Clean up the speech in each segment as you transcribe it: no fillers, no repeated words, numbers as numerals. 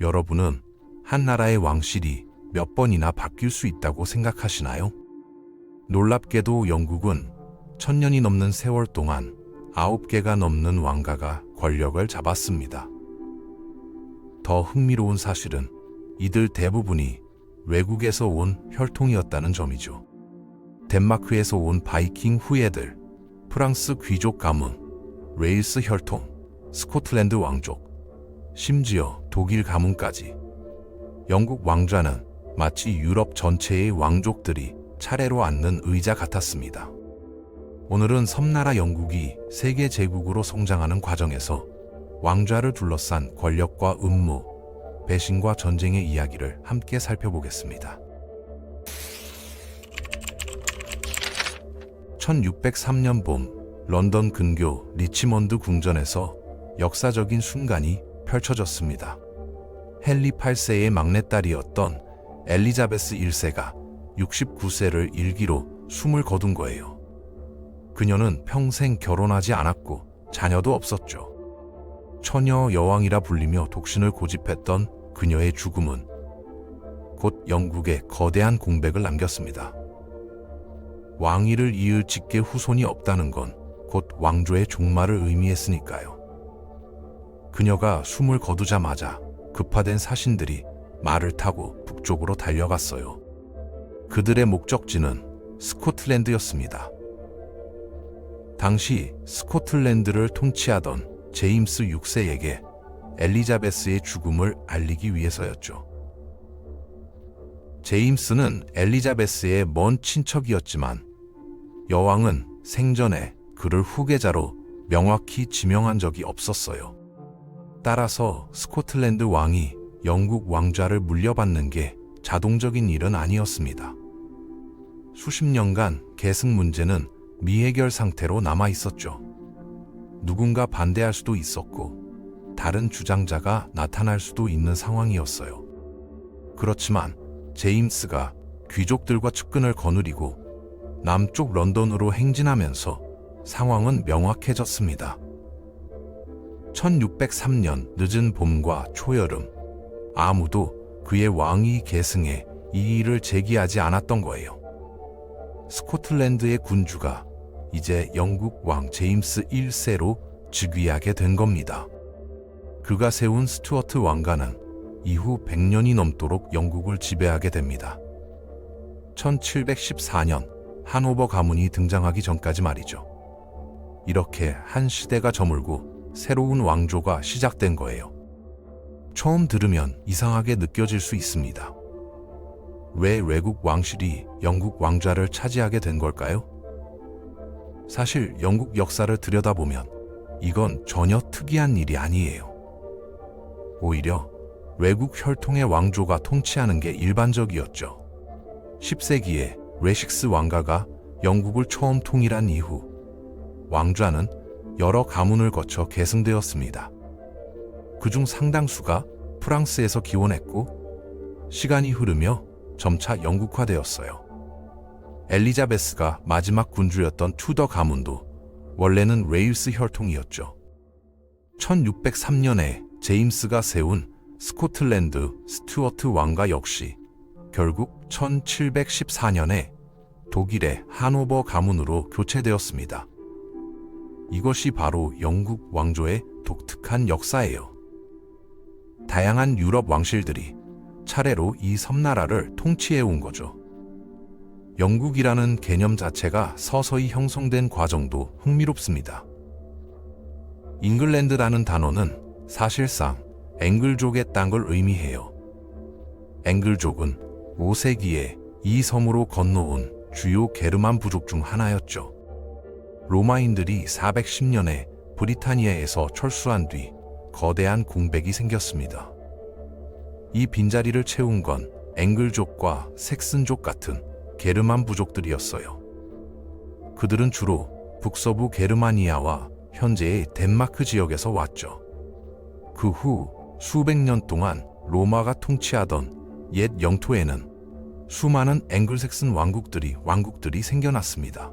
여러분은 한 나라의 왕실이 몇 번이나 바뀔 수 있다고 생각하시나요? 놀랍게도 영국은 1000년이 넘는 세월 동안 9개가 넘는 왕가가 권력을 잡았습니다. 더 흥미로운 사실은 이들 대부분이 외국에서 온 혈통이었다는 점이죠. 덴마크에서 온 바이킹 후예들, 프랑스 귀족 가문, 웨일스 혈통, 스코틀랜드 왕족, 심지어 독일 가문까지. 영국 왕좌는 마치 유럽 전체의 왕족들이 차례로 앉는 의자 같았습니다. 오늘은 섬나라 영국이 세계 제국으로 성장하는 과정에서 왕좌를 둘러싼 권력과 음모, 배신과 전쟁의 이야기를 함께 살펴보겠습니다. 1603년 봄, 런던 근교 리치먼드 궁전에서 역사적인 순간이 펼쳐졌습니다. 헨리 8세의 막내딸이었던 엘리자베스 1세가 69세를 일기로 숨을 거둔 거예요. 그녀는 평생 결혼하지 않았고 자녀도 없었죠. 처녀 여왕이라 불리며 독신을 고집했던 그녀의 죽음은 곧 영국에 거대한 공백을 남겼습니다. 왕위를 이을 직계 후손이 없다는 건 곧 왕조의 종말을 의미했으니까요. 그녀가 숨을 거두자마자 급파된 사신들이 말을 타고 북쪽으로 달려갔어요. 그들의 목적지는 스코틀랜드였습니다. 당시 스코틀랜드를 통치하던 제임스 6세에게 엘리자베스의 죽음을 알리기 위해서였죠. 제임스는 엘리자베스의 먼 친척이었지만 여왕은 생전에 그를 후계자로 명확히 지명한 적이 없었어요. 따라서 스코틀랜드 왕이 영국 왕좌를 물려받는 게 자동적인 일은 아니었습니다. 수십 년간 계승 문제는 미해결 상태로 남아 있었죠. 누군가 반대할 수도 있었고 다른 주장자가 나타날 수도 있는 상황이었어요. 그렇지만 제임스가 귀족들과 측근을 거느리고 남쪽 런던으로 행진하면서 상황은 명확해졌습니다. 1603년 늦은 봄과 초여름, 아무도 그의 왕위 계승에 이의를 제기하지 않았던 거예요. 스코틀랜드의 군주가 이제 영국 왕 제임스 1세로 즉위하게 된 겁니다. 그가 세운 스튜어트 왕가는 이후 100년이 넘도록 영국을 지배하게 됩니다. 1714년 하노버 가문이 등장하기 전까지 말이죠. 이렇게 한 시대가 저물고 새로운 왕조가 시작된 거예요. 처음 들으면 이상하게 느껴질 수 있습니다. 왜 외국 왕실이 영국 왕좌를 차지하게 된 걸까요? 사실 영국 역사를 들여다보면 이건 전혀 특이한 일이 아니에요. 오히려 외국 혈통의 왕조가 통치하는 게 일반적이었죠. 10세기에 웨식스 왕가가 영국을 처음 통일한 이후 왕좌는 여러 가문을 거쳐 계승되었습니다. 그중 상당수가 프랑스에서 기원했고 시간이 흐르며 점차 영국화되었어요. 엘리자베스가 마지막 군주였던 투더 가문도 원래는 웨일스 혈통이었죠. 1603년에 제임스가 세운 스코틀랜드 스튜어트 왕가 역시 결국 1714년에 독일의 하노버 가문으로 교체되었습니다. 이것이 바로 영국 왕조의 독특한 역사예요. 다양한 유럽 왕실들이 차례로 이 섬나라를 통치해 온 거죠. 영국이라는 개념 자체가 서서히 형성된 과정도 흥미롭습니다. 잉글랜드라는 단어는 사실상 앵글족의 땅을 의미해요. 앵글족은 5세기에 이 섬으로 건너온 주요 게르만 부족 중 하나였죠. 로마인들이 410년에 브리타니아에서 철수한 뒤 거대한 공백이 생겼습니다. 이 빈자리를 채운 건 앵글족과 색슨족 같은 게르만 부족들이었어요. 그들은 주로 북서부 게르마니아와 현재의 덴마크 지역에서 왔죠. 그 후 수백 년 동안 로마가 통치하던 옛 영토에는 수많은 앵글색슨 왕국들이 생겨났습니다.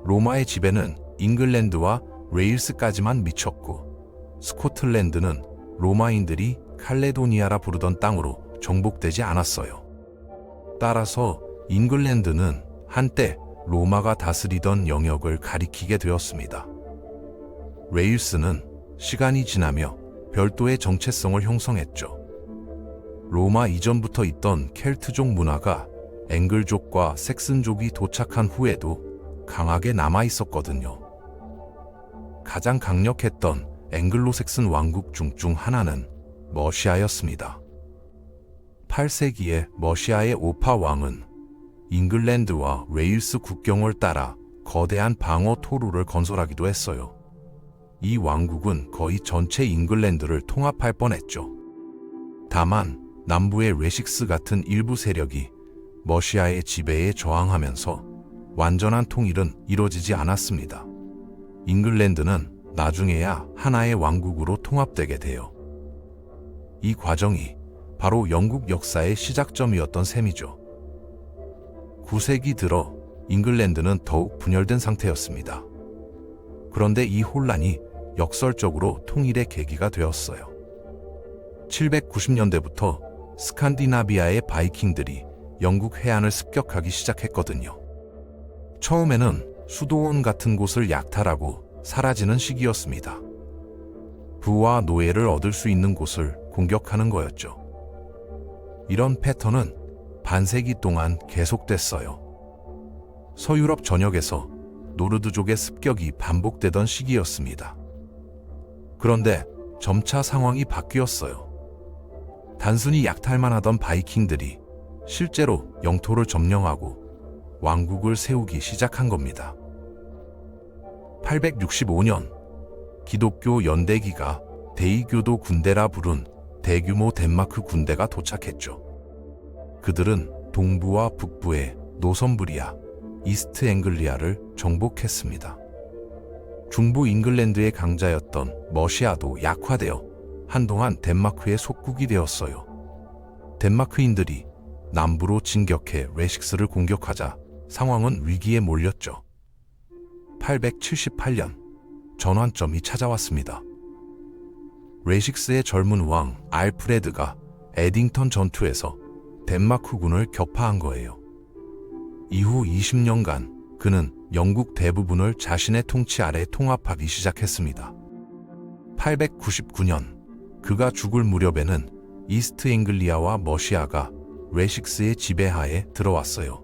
로마의 지배는 잉글랜드와 웨일스까지만 미쳤고 스코틀랜드는 로마인들이 칼레도니아라 부르던 땅으로 정복되지 않았어요. 따라서 잉글랜드는 한때 로마가 다스리던 영역을 가리키게 되었습니다. 웨일스는 시간이 지나며 별도의 정체성을 형성했죠. 로마 이전부터 있던 켈트족 문화가 앵글족과 섹슨족이 도착한 후에도 강하게 남아 있었거든요. 가장 강력했던 앵글로색슨 왕국 중 하나는 머시아였습니다. 8세기에 머시아의 오파 왕은 잉글랜드와 웨일스 국경을 따라 거대한 방어 토루를 건설하기도 했어요. 이 왕국은 거의 전체 잉글랜드를 통합할 뻔했죠. 다만 남부의 웨식스 같은 일부 세력이 머시아의 지배에 저항하면서 완전한 통일은 이루어지지 않았습니다. 잉글랜드는 나중에야 하나의 왕국으로 통합되게 돼요. 이 과정이 바로 영국 역사의 시작점이었던 셈이죠. 9세기 들어 잉글랜드는 더욱 분열된 상태였습니다. 그런데 이 혼란이 역설적으로 통일의 계기가 되었어요. 790년대부터 스칸디나비아의 바이킹들이 영국 해안을 습격하기 시작했거든요. 처음에는 수도원 같은 곳을 약탈하고 사라지는 시기였습니다. 부와 노예를 얻을 수 있는 곳을 공격하는 거였죠. 이런 패턴은 반세기 동안 계속됐어요. 서유럽 전역에서 노르드족의 습격이 반복되던 시기였습니다. 그런데 점차 상황이 바뀌었어요. 단순히 약탈만 하던 바이킹들이 실제로 영토를 점령하고 왕국을 세우기 시작한 겁니다. 865년 기독교 연대기가 대이교도 군대라 부른 대규모 덴마크 군대가 도착했죠. 그들은 동부와 북부의 노선브리아, 이스트 앵글리아를 정복했습니다. 중부 잉글랜드의 강자였던 머시아도 약화되어 한동안 덴마크의 속국이 되었어요. 덴마크인들이 남부로 진격해 웨식스를 공격하자 상황은 위기에 몰렸죠. 878년 전환점이 찾아왔습니다. 웨식스의 젊은 왕 알프레드가 에딩턴 전투에서 덴마크군을 격파한 거예요. 이후 20년간 그는 영국 대부분을 자신의 통치 아래 통합하기 시작했습니다. 899년 그가 죽을 무렵에는 이스트 앵글리아와 머시아가 웨식스의 지배하에 들어왔어요.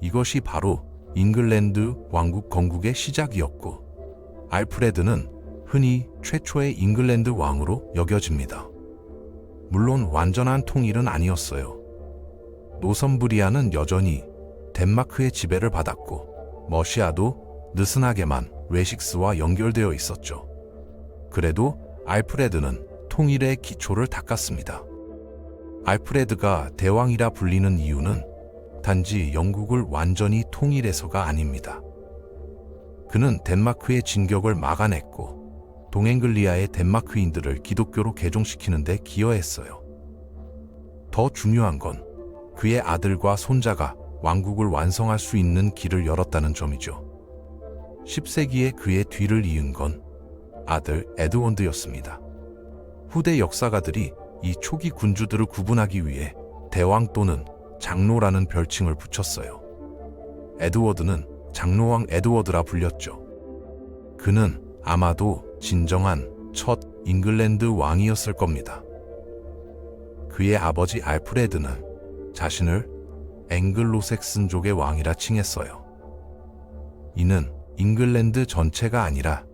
이것이 바로 잉글랜드 왕국 건국의 시작이었고, 알프레드는 흔히 최초의 잉글랜드 왕으로 여겨집니다. 물론 완전한 통일은 아니었어요. 노선브리아는 여전히 덴마크의 지배를 받았고, 머시아도 느슨하게만 웨식스와 연결되어 있었죠. 그래도 알프레드는 통일의 기초를 닦았습니다. 알프레드가 대왕이라 불리는 이유는 단지 영국을 완전히 통일해서가 아닙니다. 그는 덴마크의 진격을 막아냈고 동앵글리아의 덴마크인들을 기독교로 개종시키는 데 기여했어요. 더 중요한 건 그의 아들과 손자가 왕국을 완성할 수 있는 길을 열었다는 점이죠. 10세기에 그의 뒤를 이은 건 아들 에드원드였습니다. 후대 역사가들이 이 초기 군주들을 구분하기 위해 대왕 또는 장로라는 별칭을 붙였어요. 에드워드는 장로왕 에드워드라 불렸죠. 그는 아마도 진정한 첫 잉글랜드 왕이었을 겁니다. 그의 아버지 알프레드는 자신을 앵글로색슨족의 왕이라 칭했어요. 이는 잉글랜드 전체가 아니라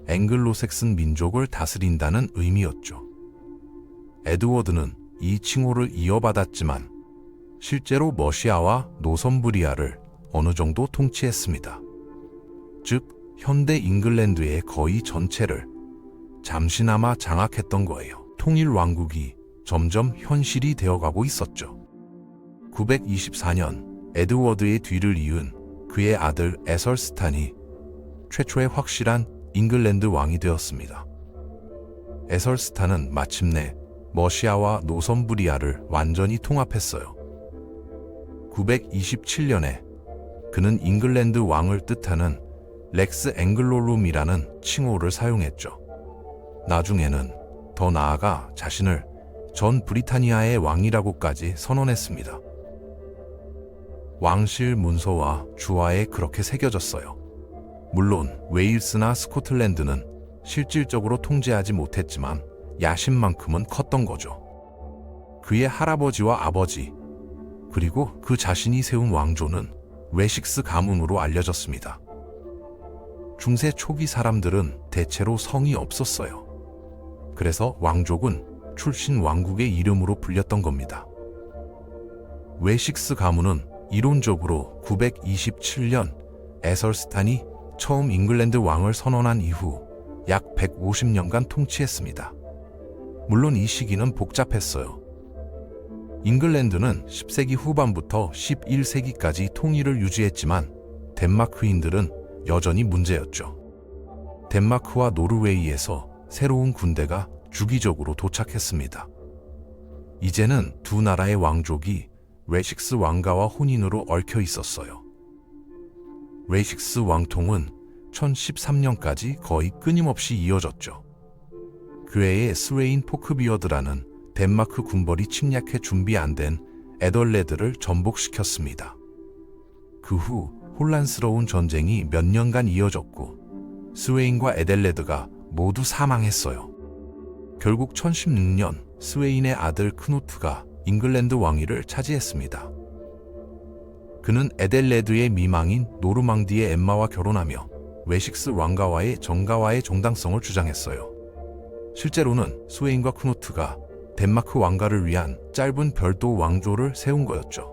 앵글로색슨 민족을 다스린다는 의미였죠. 에드워드는 이 칭호를 이어받았지만 실제로 머시아와 노선브리아를 어느 정도 통치했습니다. 즉, 현대 잉글랜드의 거의 전체를 잠시나마 장악했던 거예요. 통일 왕국이 점점 현실이 되어가고 있었죠. 924년 에드워드의 뒤를 이은 그의 아들 에설스탄이 최초의 확실한 잉글랜드 왕이 되었습니다. 에설스탄은 마침내 머시아와 노선브리아를 완전히 통합했어요. 927년에 그는 잉글랜드 왕을 뜻하는 렉스 앵글로룸이라는 칭호를 사용했죠. 나중에는 더 나아가 자신을 전 브리타니아의 왕이라고까지 선언했습니다. 왕실 문서와 주화에 그렇게 새겨졌어요. 물론 웨일스나 스코틀랜드는 실질적으로 통제하지 못했지만 야심만큼은 컸던 거죠. 그의 할아버지와 아버지, 그리고 그 자신이 세운 왕조는 웨식스 가문으로 알려졌습니다. 중세 초기 사람들은 대체로 성이 없었어요. 그래서 왕족은 출신 왕국의 이름으로 불렸던 겁니다. 웨식스 가문은 이론적으로 927년 에설스탄이 처음 잉글랜드 왕을 선언한 이후 약 150년간 통치했습니다. 물론 이 시기는 복잡했어요. 잉글랜드는 10세기 후반부터 11세기까지 통일을 유지했지만 덴마크인들은 여전히 문제였죠. 덴마크와 노르웨이에서 새로운 군대가 주기적으로 도착했습니다. 이제는 두 나라의 왕족이 웨식스 왕가와 혼인으로 얽혀 있었어요. 웨식스 왕통은 1013년까지 거의 끊임없이 이어졌죠. 그 해에 스웨인 포크비어드라는 덴마크 군벌이 침략해 준비 안 된 에덜레드를 전복시켰습니다. 그 후 혼란스러운 전쟁이 몇 년간 이어졌고 스웨인과 에델레드가 모두 사망했어요. 결국 1016년 스웨인의 아들 크누트가 잉글랜드 왕위를 차지했습니다. 그는 에델레드의 미망인 노르망디의 엠마와 결혼하며 웨식스 왕가와의 정가와의 정당성을 주장했어요. 실제로는 스웨인과 크누트가 덴마크 왕가를 위한 짧은 별도 왕조를 세운 거였죠.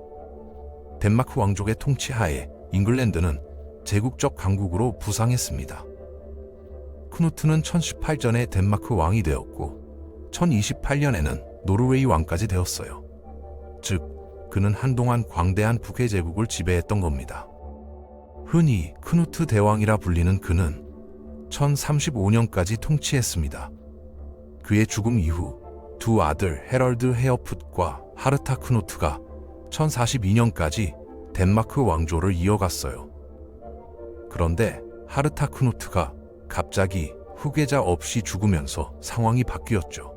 덴마크 왕족의 통치하에 잉글랜드는 제국적 강국으로 부상했습니다. 크누트는 1018년에 덴마크 왕이 되었고 1028년에는 노르웨이 왕까지 되었어요. 즉, 그는 한동안 광대한 북의 제국을 지배했던 겁니다. 흔히 크누트 대왕이라 불리는 그는 1035년까지 통치했습니다. 그의 죽음 이후 두 아들 헤럴드 헤어풋과 하르타 크누트가 1042년까지 덴마크 왕조를 이어갔어요. 그런데 하르타 크누트가 갑자기 후계자 없이 죽으면서 상황이 바뀌었죠.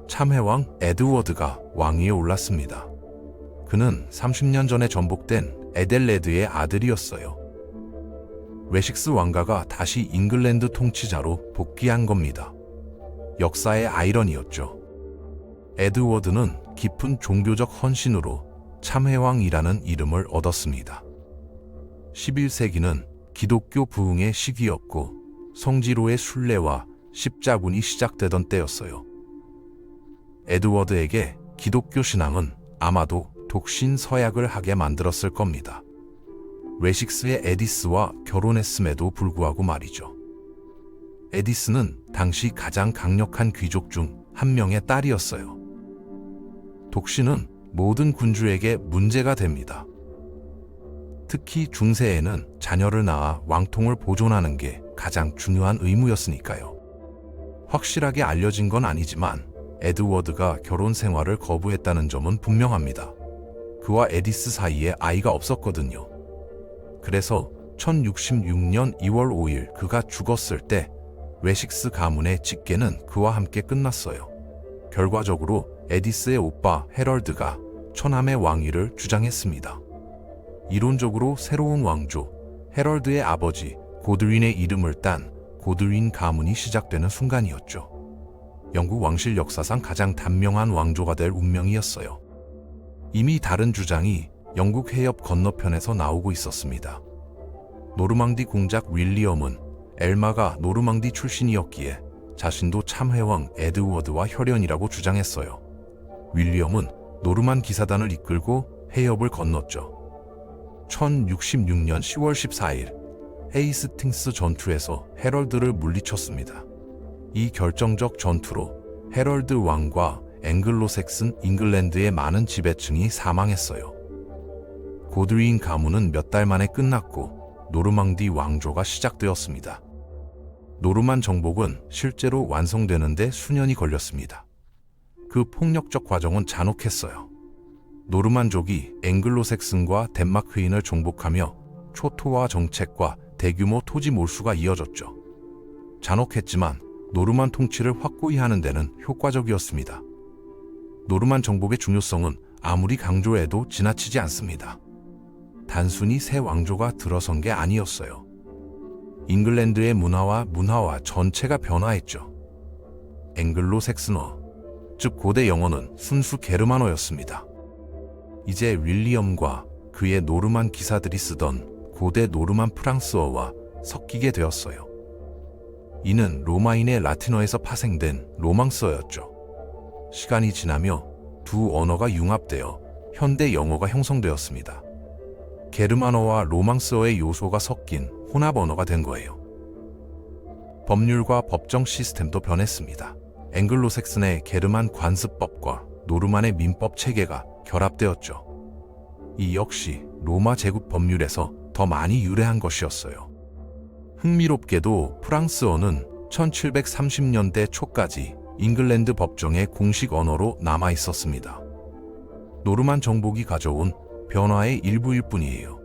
참해왕 에드워드가 왕위에 올랐습니다. 그는 30년 전에 전복된 에델레드의 아들이었어요. 웨식스 왕가가 다시 잉글랜드 통치자로 복귀한 겁니다. 역사의 아이러니였죠. 에드워드는 깊은 종교적 헌신으로 참해왕이라는 이름을 얻었습니다. 11세기는 기독교 부흥의 시기였고 성지로의 순례와 십자군이 시작되던 때였어요. 에드워드에게 기독교 신앙은 아마도 독신 서약을 하게 만들었을 겁니다. 웨식스의 에디스와 결혼했음에도 불구하고 말이죠. 에디스는 당시 가장 강력한 귀족 중 한 명의 딸이었어요. 독신은 모든 군주에게 문제가 됩니다. 특히 중세에는 자녀를 낳아 왕통을 보존하는 게 가장 중요한 의무였으니까요. 확실하게 알려진 건 아니지만 에드워드가 결혼 생활을 거부했다는 점은 분명합니다. 그와 에디스 사이에 아이가 없었거든요. 그래서 1066년 2월 5일 그가 죽었을 때 웨식스 가문의 직계는 그와 함께 끝났어요. 결과적으로 에디스의 오빠 헤럴드가 천함의 왕위를 주장했습니다. 이론적으로 새로운 왕조, 헤럴드의 아버지 고드윈의 이름을 딴 고드윈 가문이 시작되는 순간이었죠. 영국 왕실 역사상 가장 단명한 왕조가 될 운명이었어요. 이미 다른 주장이 영국 해협 건너편에서 나오고 있었습니다. 노르망디 공작 윌리엄은 엘마가 노르망디 출신이었기에 자신도 참해왕 에드워드와 혈연이라고 주장했어요. 윌리엄은 노르만 기사단을 이끌고 해협을 건넜죠. 1066년 10월 14일 헤이스팅스 전투에서 헤럴드를 물리쳤습니다. 이 결정적 전투로 헤럴드 왕과 앵글로색슨 잉글랜드의 많은 지배층이 사망했어요. 고드윈 가문은 몇 달 만에 끝났고 노르망디 왕조가 시작되었습니다. 노르만 정복은 실제로 완성되는데 수년이 걸렸습니다. 그 폭력적 과정은 잔혹했어요. 노르만족이 앵글로색슨과 덴마크인을 정복하며 초토화 정책과 대규모 토지 몰수가 이어졌죠. 잔혹했지만 노르만 통치를 확고히 하는 데는 효과적이었습니다. 노르만 정복의 중요성은 아무리 강조해도 지나치지 않습니다. 단순히 새 왕조가 들어선 게 아니었어요. 잉글랜드의 문화와 전체가 변화했죠. 앵글로 색슨어, 즉 고대 영어는 순수 게르만어였습니다. 이제 윌리엄과 그의 노르만 기사들이 쓰던 고대 노르만 프랑스어와 섞이게 되었어요. 이는 로마인의 라틴어에서 파생된 로망스어였죠. 시간이 지나며 두 언어가 융합되어 현대 영어가 형성되었습니다. 게르만어와 로망스어의 요소가 섞인 혼합 언어가 된 거예요. 법률과 법정 시스템도 변했습니다. 앵글로색슨의 게르만 관습법과 노르만의 민법 체계가 결합되었죠. 이 역시 로마 제국 법률에서 더 많이 유래한 것이었어요. 흥미롭게도 프랑스어는 1730년대 초까지 잉글랜드 법정의 공식 언어로 남아 있었습니다. 노르만 정복이 가져온 변화의 일부일 뿐이에요.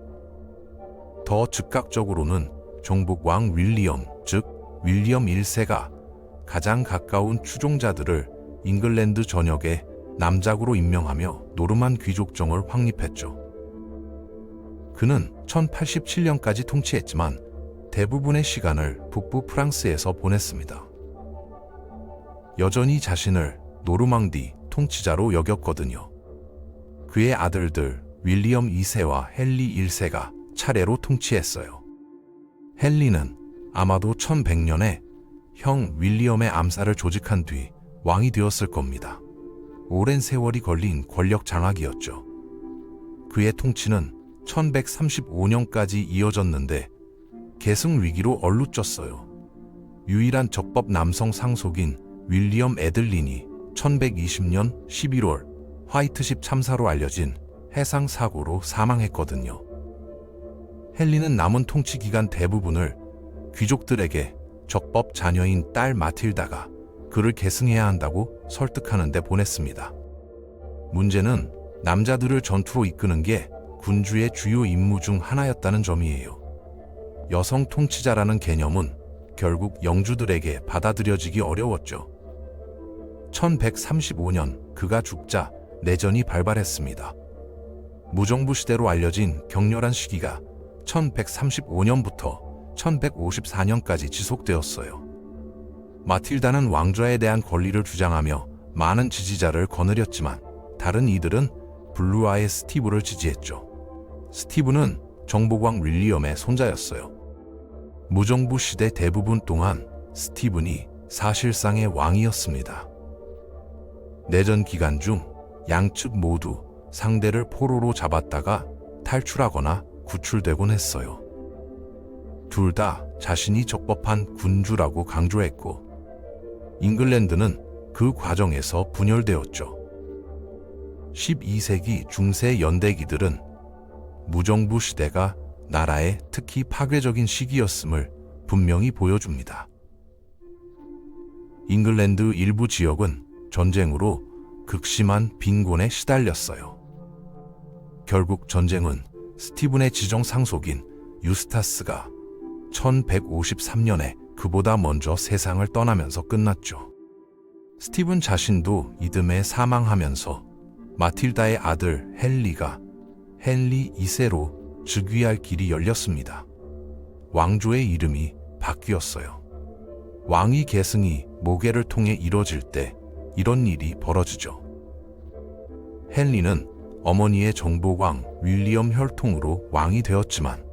더 즉각적으로는 정복 왕 윌리엄, 즉 윌리엄 1세가 가장 가까운 추종자들을 잉글랜드 전역에 남작으로 임명하며 노르만 귀족정을 확립했죠. 그는 1087년까지 통치했지만 대부분의 시간을 북부 프랑스에서 보냈습니다. 여전히 자신을 노르망디 통치자로 여겼거든요. 그의 아들들 윌리엄 2세와 헨리 1세가 차례로 통치했어요. 헨리는 아마도 1100년에 형 윌리엄의 암살을 조직한 뒤 왕이 되었을 겁니다. 오랜 세월이 걸린 권력 장악이었죠. 그의 통치는 1135년까지 이어졌는데 계승 위기로 얼룩졌어요. 유일한 적법 남성 상속인 윌리엄 에들린이 1120년 11월 화이트십 참사로 알려진 해상 사고로 사망했거든요. 헨리는 남은 통치 기간 대부분을 귀족들에게 적법 자녀인 딸 마틸다가 그를 계승해야 한다고 설득하는 데 보냈습니다. 문제는 남자들을 전투로 이끄는 게 군주의 주요 임무 중 하나였다는 점이에요. 여성 통치자라는 개념은 결국 영주들에게 받아들여지기 어려웠죠. 1135년 그가 죽자 내전이 발발했습니다. 무정부 시대로 알려진 격렬한 시기가 1135년부터 1154년까지 지속되었어요. 마틸다는 왕좌에 대한 권리를 주장하며 많은 지지자를 거느렸지만 다른 이들은 블루아의 스티브를 지지했죠. 스티브는 정복왕 윌리엄의 손자였어요. 무정부 시대 대부분 동안 스티븐이 사실상의 왕이었습니다. 내전 기간 중 양측 모두 상대를 포로로 잡았다가 탈출하거나 구출되곤 했어요. 둘 다 자신이 적법한 군주라고 강조했고 잉글랜드는 그 과정에서 분열되었죠. 12세기 중세 연대기들은 무정부 시대가 나라에 특히 파괴적인 시기였음을 분명히 보여줍니다. 잉글랜드 일부 지역은 전쟁으로 극심한 빈곤에 시달렸어요. 결국 전쟁은 스티븐의 지정 상속인 유스타스가 1153년에 그보다 먼저 세상을 떠나면서 끝났죠. 스티븐 자신도 이듬해 사망하면서 마틸다의 아들 헨리가 헨리 2세로 즉위할 길이 열렸습니다. 왕조의 이름이 바뀌었어요. 왕위 계승이 모계를 통해 이뤄질 때 이런 일이 벌어지죠. 헨리는 어머니의 정복왕 윌리엄 혈통으로 왕이 되었지만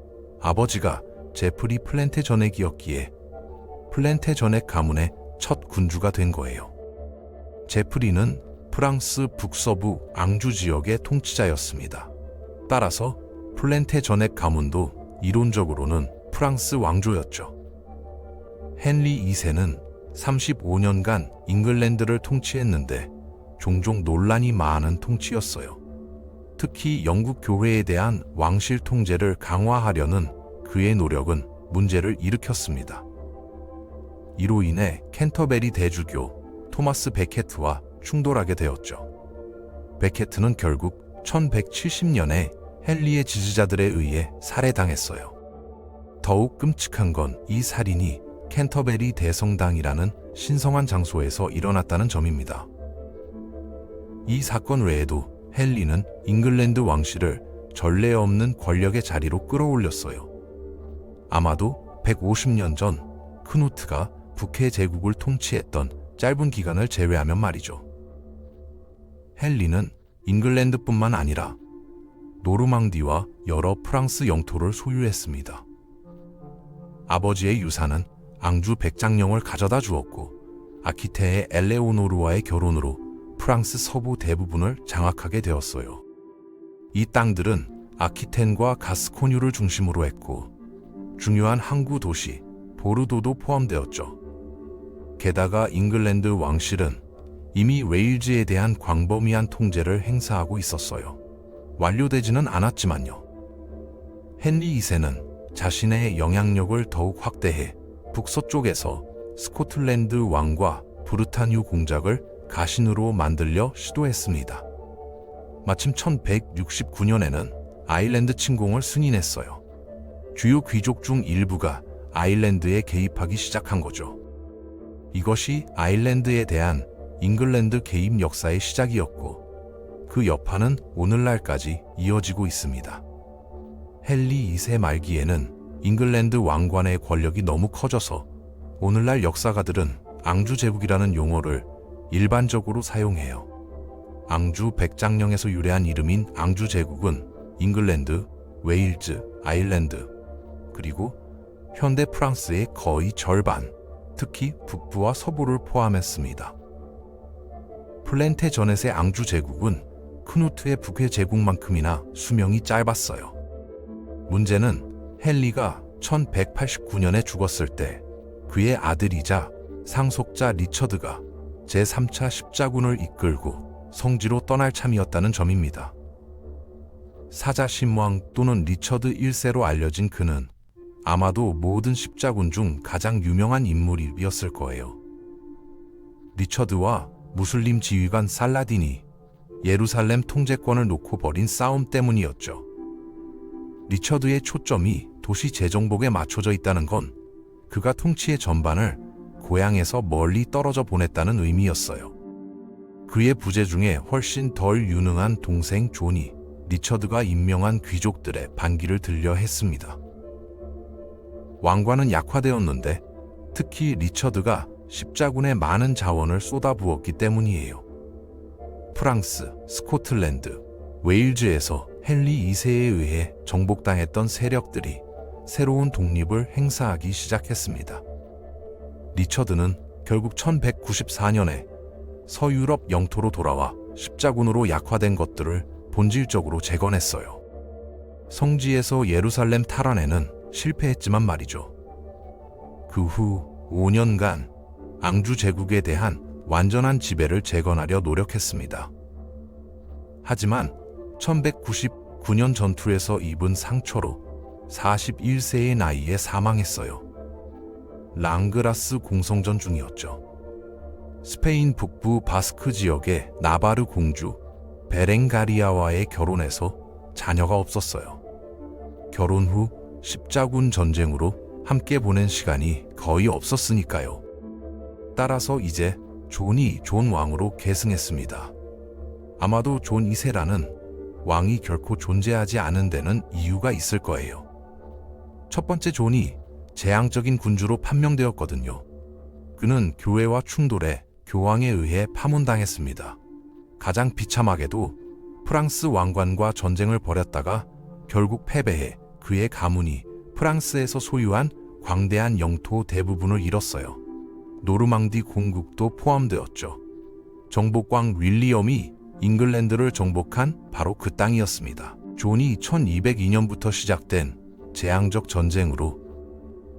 아버지가 제프리 플랜테전액이었기에 플랜테전액 가문의 첫 군주가 된 거예요. 제프리는 프랑스 북서부 앙주 지역의 통치자였습니다. 따라서 플랜테전액 가문도 이론적으로는 프랑스 왕조였죠. 헨리 2세는 35년간 잉글랜드를 통치했는데 종종 논란이 많은 통치였어요. 특히 영국 교회에 대한 왕실 통제를 강화하려는 그의 노력은 문제를 일으켰습니다. 이로 인해 캔터베리 대주교 토마스 베케트와 충돌하게 되었죠. 베케트는 결국 1170년에 헨리의 지지자들에 의해 살해당했어요. 더욱 끔찍한 건 이 살인이 캔터베리 대성당이라는 신성한 장소에서 일어났다는 점입니다. 이 사건 외에도 헨리는 잉글랜드 왕실을 전례 없는 권력의 자리로 끌어올렸어요. 아마도 150년 전 크누트가 북해 제국을 통치했던 짧은 기간을 제외하면 말이죠. 헨리는 잉글랜드뿐만 아니라 노르망디와 여러 프랑스 영토를 소유했습니다. 아버지의 유산은 앙주 백장령을 가져다 주었고 아키테의 엘레오노르와의 결혼으로 프랑스 서부 대부분을 장악하게 되었어요. 이 땅들은 아키텐과 가스코뉴를 중심으로 했고 중요한 항구 도시 보르도도 포함되었죠. 게다가 잉글랜드 왕실은 이미 웨일즈에 대한 광범위한 통제를 행사하고 있었어요. 완료되지는 않았지만요. 헨리 2세는 자신의 영향력을 더욱 확대해 북서쪽에서 스코틀랜드 왕과 브르타뉴 공작을 가신으로 만들려 시도했습니다. 마침 1169년에는 아일랜드 침공을 승인했어요. 주요 귀족 중 일부가 아일랜드에 개입하기 시작한 거죠. 이것이 아일랜드에 대한 잉글랜드 개입 역사의 시작이었고 그 여파는 오늘날까지 이어지고 있습니다. 헨리 2세 말기에는 잉글랜드 왕관의 권력이 너무 커져서 오늘날 역사가들은 앙주 제국이라는 용어를 일반적으로 사용해요. 앙주 백장령에서 유래한 이름인 앙주 제국은 잉글랜드, 웨일즈, 아일랜드, 그리고 현대 프랑스의 거의 절반, 특히 북부와 서부를 포함했습니다. 플랜테저넷의 앙주 제국은 크누트의 북해 제국만큼이나 수명이 짧았어요. 문제는 헨리가 1189년에 죽었을 때 그의 아들이자 상속자 리처드가 제3차 십자군을 이끌고 성지로 떠날 참이었다는 점입니다. 사자 신왕 또는 리처드 1세로 알려진 그는 아마도 모든 십자군 중 가장 유명한 인물이었을 거예요. 리처드와 무슬림 지휘관 살라딘이 예루살렘 통제권을 놓고 벌인 싸움 때문이었죠. 리처드의 초점이 도시 재정복에 맞춰져 있다는 건 그가 통치의 전반을 고향에서 멀리 떨어져 보냈다는 의미였어요. 그의 부재 중에 훨씬 덜 유능한 동생 존이 리처드가 임명한 귀족들의 반기를 들려 했습니다. 왕관은 약화되었는데 특히 리처드가 십자군에 많은 자원을 쏟아부었기 때문이에요. 프랑스, 스코틀랜드, 웨일즈에서 헨리 2세에 의해 정복당했던 세력들이 새로운 독립을 행사하기 시작했습니다. 리처드는 결국 1194년에 서유럽 영토로 돌아와 십자군으로 약화된 것들을 본질적으로 재건했어요. 성지에서 예루살렘 탈환에는 실패했지만 말이죠. 그 후 5년간 앙주 제국에 대한 완전한 지배를 재건하려 노력했습니다. 하지만 1199년 전투에서 입은 상처로 41세의 나이에 사망했어요. 랑그라스 공성전 중이었죠. 스페인 북부 바스크 지역의 나바르 공주 베렌가리아와의 결혼에서 자녀가 없었어요. 결혼 후 십자군 전쟁으로 함께 보낸 시간이 거의 없었으니까요. 따라서 이제 존이 존 왕으로 계승했습니다. 아마도 존 2세라는 왕이 결코 존재하지 않은 데는 이유가 있을 거예요. 첫 번째 존이 재앙적인 군주로 판명되었거든요. 그는 교회와 충돌해 교황에 의해 파문당했습니다. 가장 비참하게도 프랑스 왕관과 전쟁을 벌였다가 결국 패배해 그의 가문이 프랑스에서 소유한 광대한 영토 대부분을 잃었어요. 노르망디 공국도 포함되었죠. 정복왕 윌리엄이 잉글랜드를 정복한 바로 그 땅이었습니다. 존이 1202년부터 시작된 재앙적 전쟁으로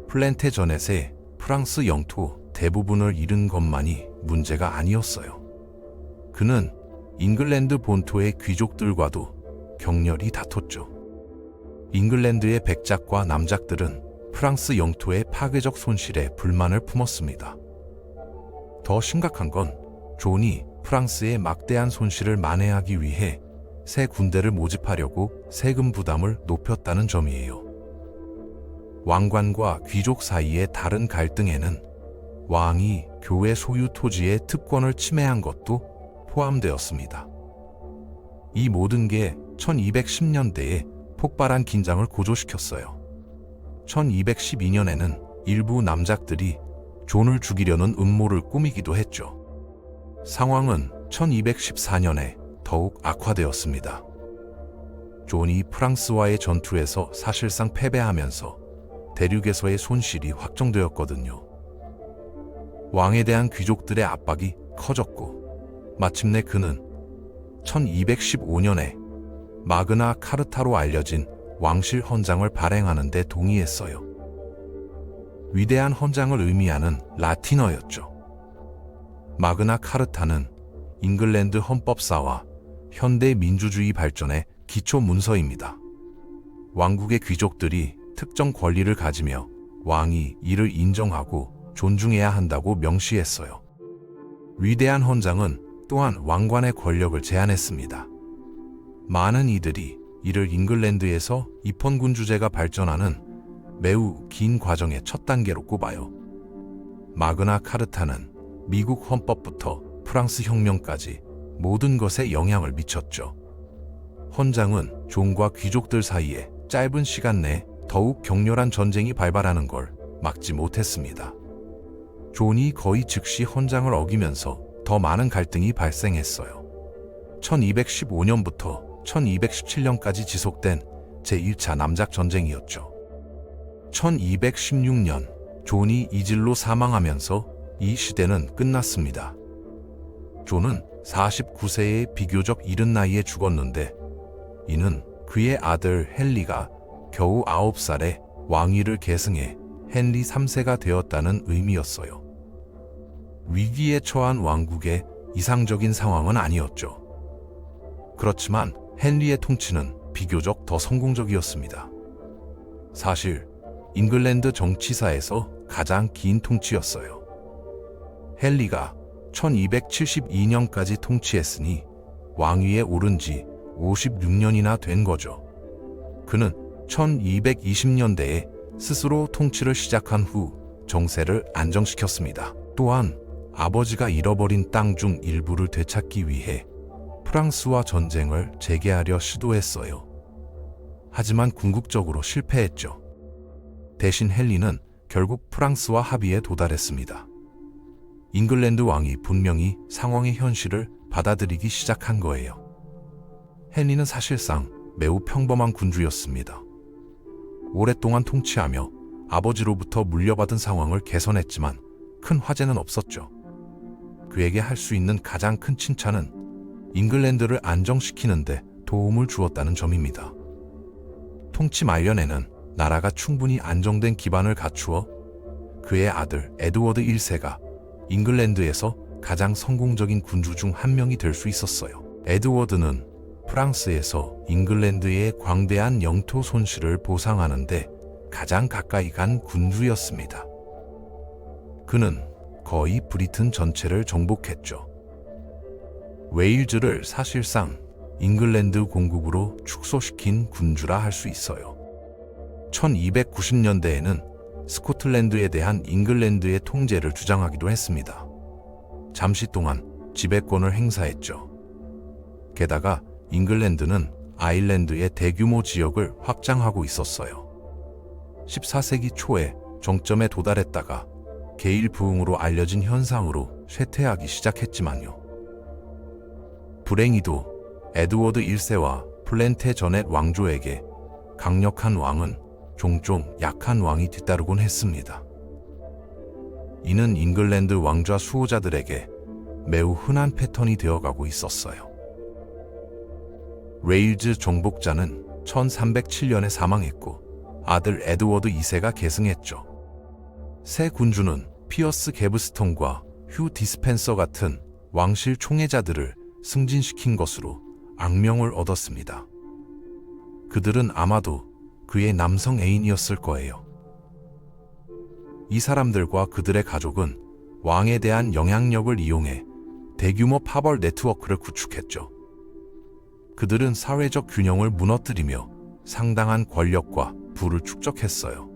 플랜테저넷의 프랑스 영토 대부분을 잃은 것만이 문제가 아니었어요. 그는 잉글랜드 본토의 귀족들과도 격렬히 다퉜죠. 잉글랜드의 백작과 남작들은 프랑스 영토의 파괴적 손실에 불만을 품었습니다. 더 심각한 건 존이 프랑스의 막대한 손실을 만회하기 위해 새 군대를 모집하려고 세금 부담을 높였다는 점이에요. 왕관과 귀족 사이의 다른 갈등에는 왕이 교회 소유 토지의 특권을 침해한 것도 포함되었습니다. 이 모든 게 1210년대에 폭발한 긴장을 고조시켰어요. 1212년에는 일부 남작들이 존을 죽이려는 음모를 꾸미기도 했죠. 상황은 1214년에 더욱 악화되었습니다. 존이 프랑스와의 전투에서 사실상 패배하면서 대륙에서의 손실이 확정되었거든요. 왕에 대한 귀족들의 압박이 커졌고 마침내 그는 1215년에 마그나 카르타로 알려진 왕실 헌장을 발행하는 데 동의했어요. 위대한 헌장을 의미하는 라틴어였죠. 마그나 카르타는 잉글랜드 헌법사와 현대 민주주의 발전의 기초 문서입니다. 왕국의 귀족들이 특정 권리를 가지며 왕이 이를 인정하고 존중해야 한다고 명시했어요. 위대한 헌장은 또한 왕관의 권력을 제한했습니다. 많은 이들이 이를 잉글랜드에서 입헌군주제가 발전하는 매우 긴 과정의 첫 단계로 꼽아요. 마그나 카르타는 미국 헌법부터 프랑스 혁명까지 모든 것에 영향을 미쳤죠. 헌장은 존과 귀족들 사이에 짧은 시간 내에 더욱 격렬한 전쟁이 발발하는 걸 막지 못했습니다. 존이 거의 즉시 헌장을 어기면서 더 많은 갈등이 발생했어요. 1215년부터 1217년까지 지속된 제1차 남작 전쟁이었죠. 1216년 존이 이질로 사망하면서 이 시대는 끝났습니다. 존은 49세의 비교적 이른 나이에 죽었는데 이는 그의 아들 헨리가 겨우 9살에 왕위를 계승해 헨리 3세가 되었다는 의미였어요. 위기에 처한 왕국의 이상적인 상황은 아니었죠. 그렇지만 헨리의 통치는 비교적 더 성공적이었습니다. 사실 잉글랜드 정치사에서 가장 긴 통치였어요. 헨리가 1272년까지 통치했으니 왕위에 오른 지 56년이나 된 거죠. 그는 1220년대에 스스로 통치를 시작한 후 정세를 안정시켰습니다. 또한 아버지가 잃어버린 땅 중 일부를 되찾기 위해 프랑스와 전쟁을 재개하려 시도했어요. 하지만 궁극적으로 실패했죠. 대신 헨리는 결국 프랑스와 합의에 도달했습니다. 잉글랜드 왕이 분명히 상황의 현실을 받아들이기 시작한 거예요. 헨리는 사실상 매우 평범한 군주였습니다. 오랫동안 통치하며 아버지로부터 물려받은 상황을 개선했지만 큰 화제는 없었죠. 그에게 할 수 있는 가장 큰 칭찬은 잉글랜드를 안정시키는데 도움을 주었다는 점입니다. 통치 말년에는 나라가 충분히 안정된 기반을 갖추어 그의 아들 에드워드 1세가 잉글랜드에서 가장 성공적인 군주 중 한 명이 될 수 있었어요. 에드워드는 프랑스에서 잉글랜드의 광대한 영토 손실을 보상하는데 가장 가까이 간 군주였습니다. 그는 거의 브리튼 전체를 정복했죠. 웨일즈를 사실상 잉글랜드 공국으로 축소시킨 군주라 할 수 있어요. 1290년대에는 스코틀랜드에 대한 잉글랜드의 통제를 주장하기도 했습니다. 잠시 동안 지배권을 행사했죠. 게다가 잉글랜드는 아일랜드의 대규모 지역을 확장하고 있었어요. 14세기 초에 정점에 도달했다가 게일 부흥으로 알려진 현상으로 쇠퇴하기 시작했지만요. 불행히도 에드워드 1세와 플랜테저넷 왕조에게 강력한 왕은 종종 약한 왕이 뒤따르곤 했습니다. 이는 잉글랜드 왕좌 수호자들에게 매우 흔한 패턴이 되어가고 있었어요. 웨일즈 정복자는 1307년에 사망했고 아들 에드워드 2세가 계승했죠. 새 군주는 피어스 게브스턴과 휴 디스펜서 같은 왕실 총애자들을 승진시킨 것으로 악명을 얻었습니다. 그들은 아마도 그의 남성 애인이었을 거예요. 이 사람들과 그들의 가족은 왕에 대한 영향력을 이용해 대규모 파벌 네트워크를 구축했죠. 그들은 사회적 균형을 무너뜨리며 상당한 권력과 부를 축적했어요.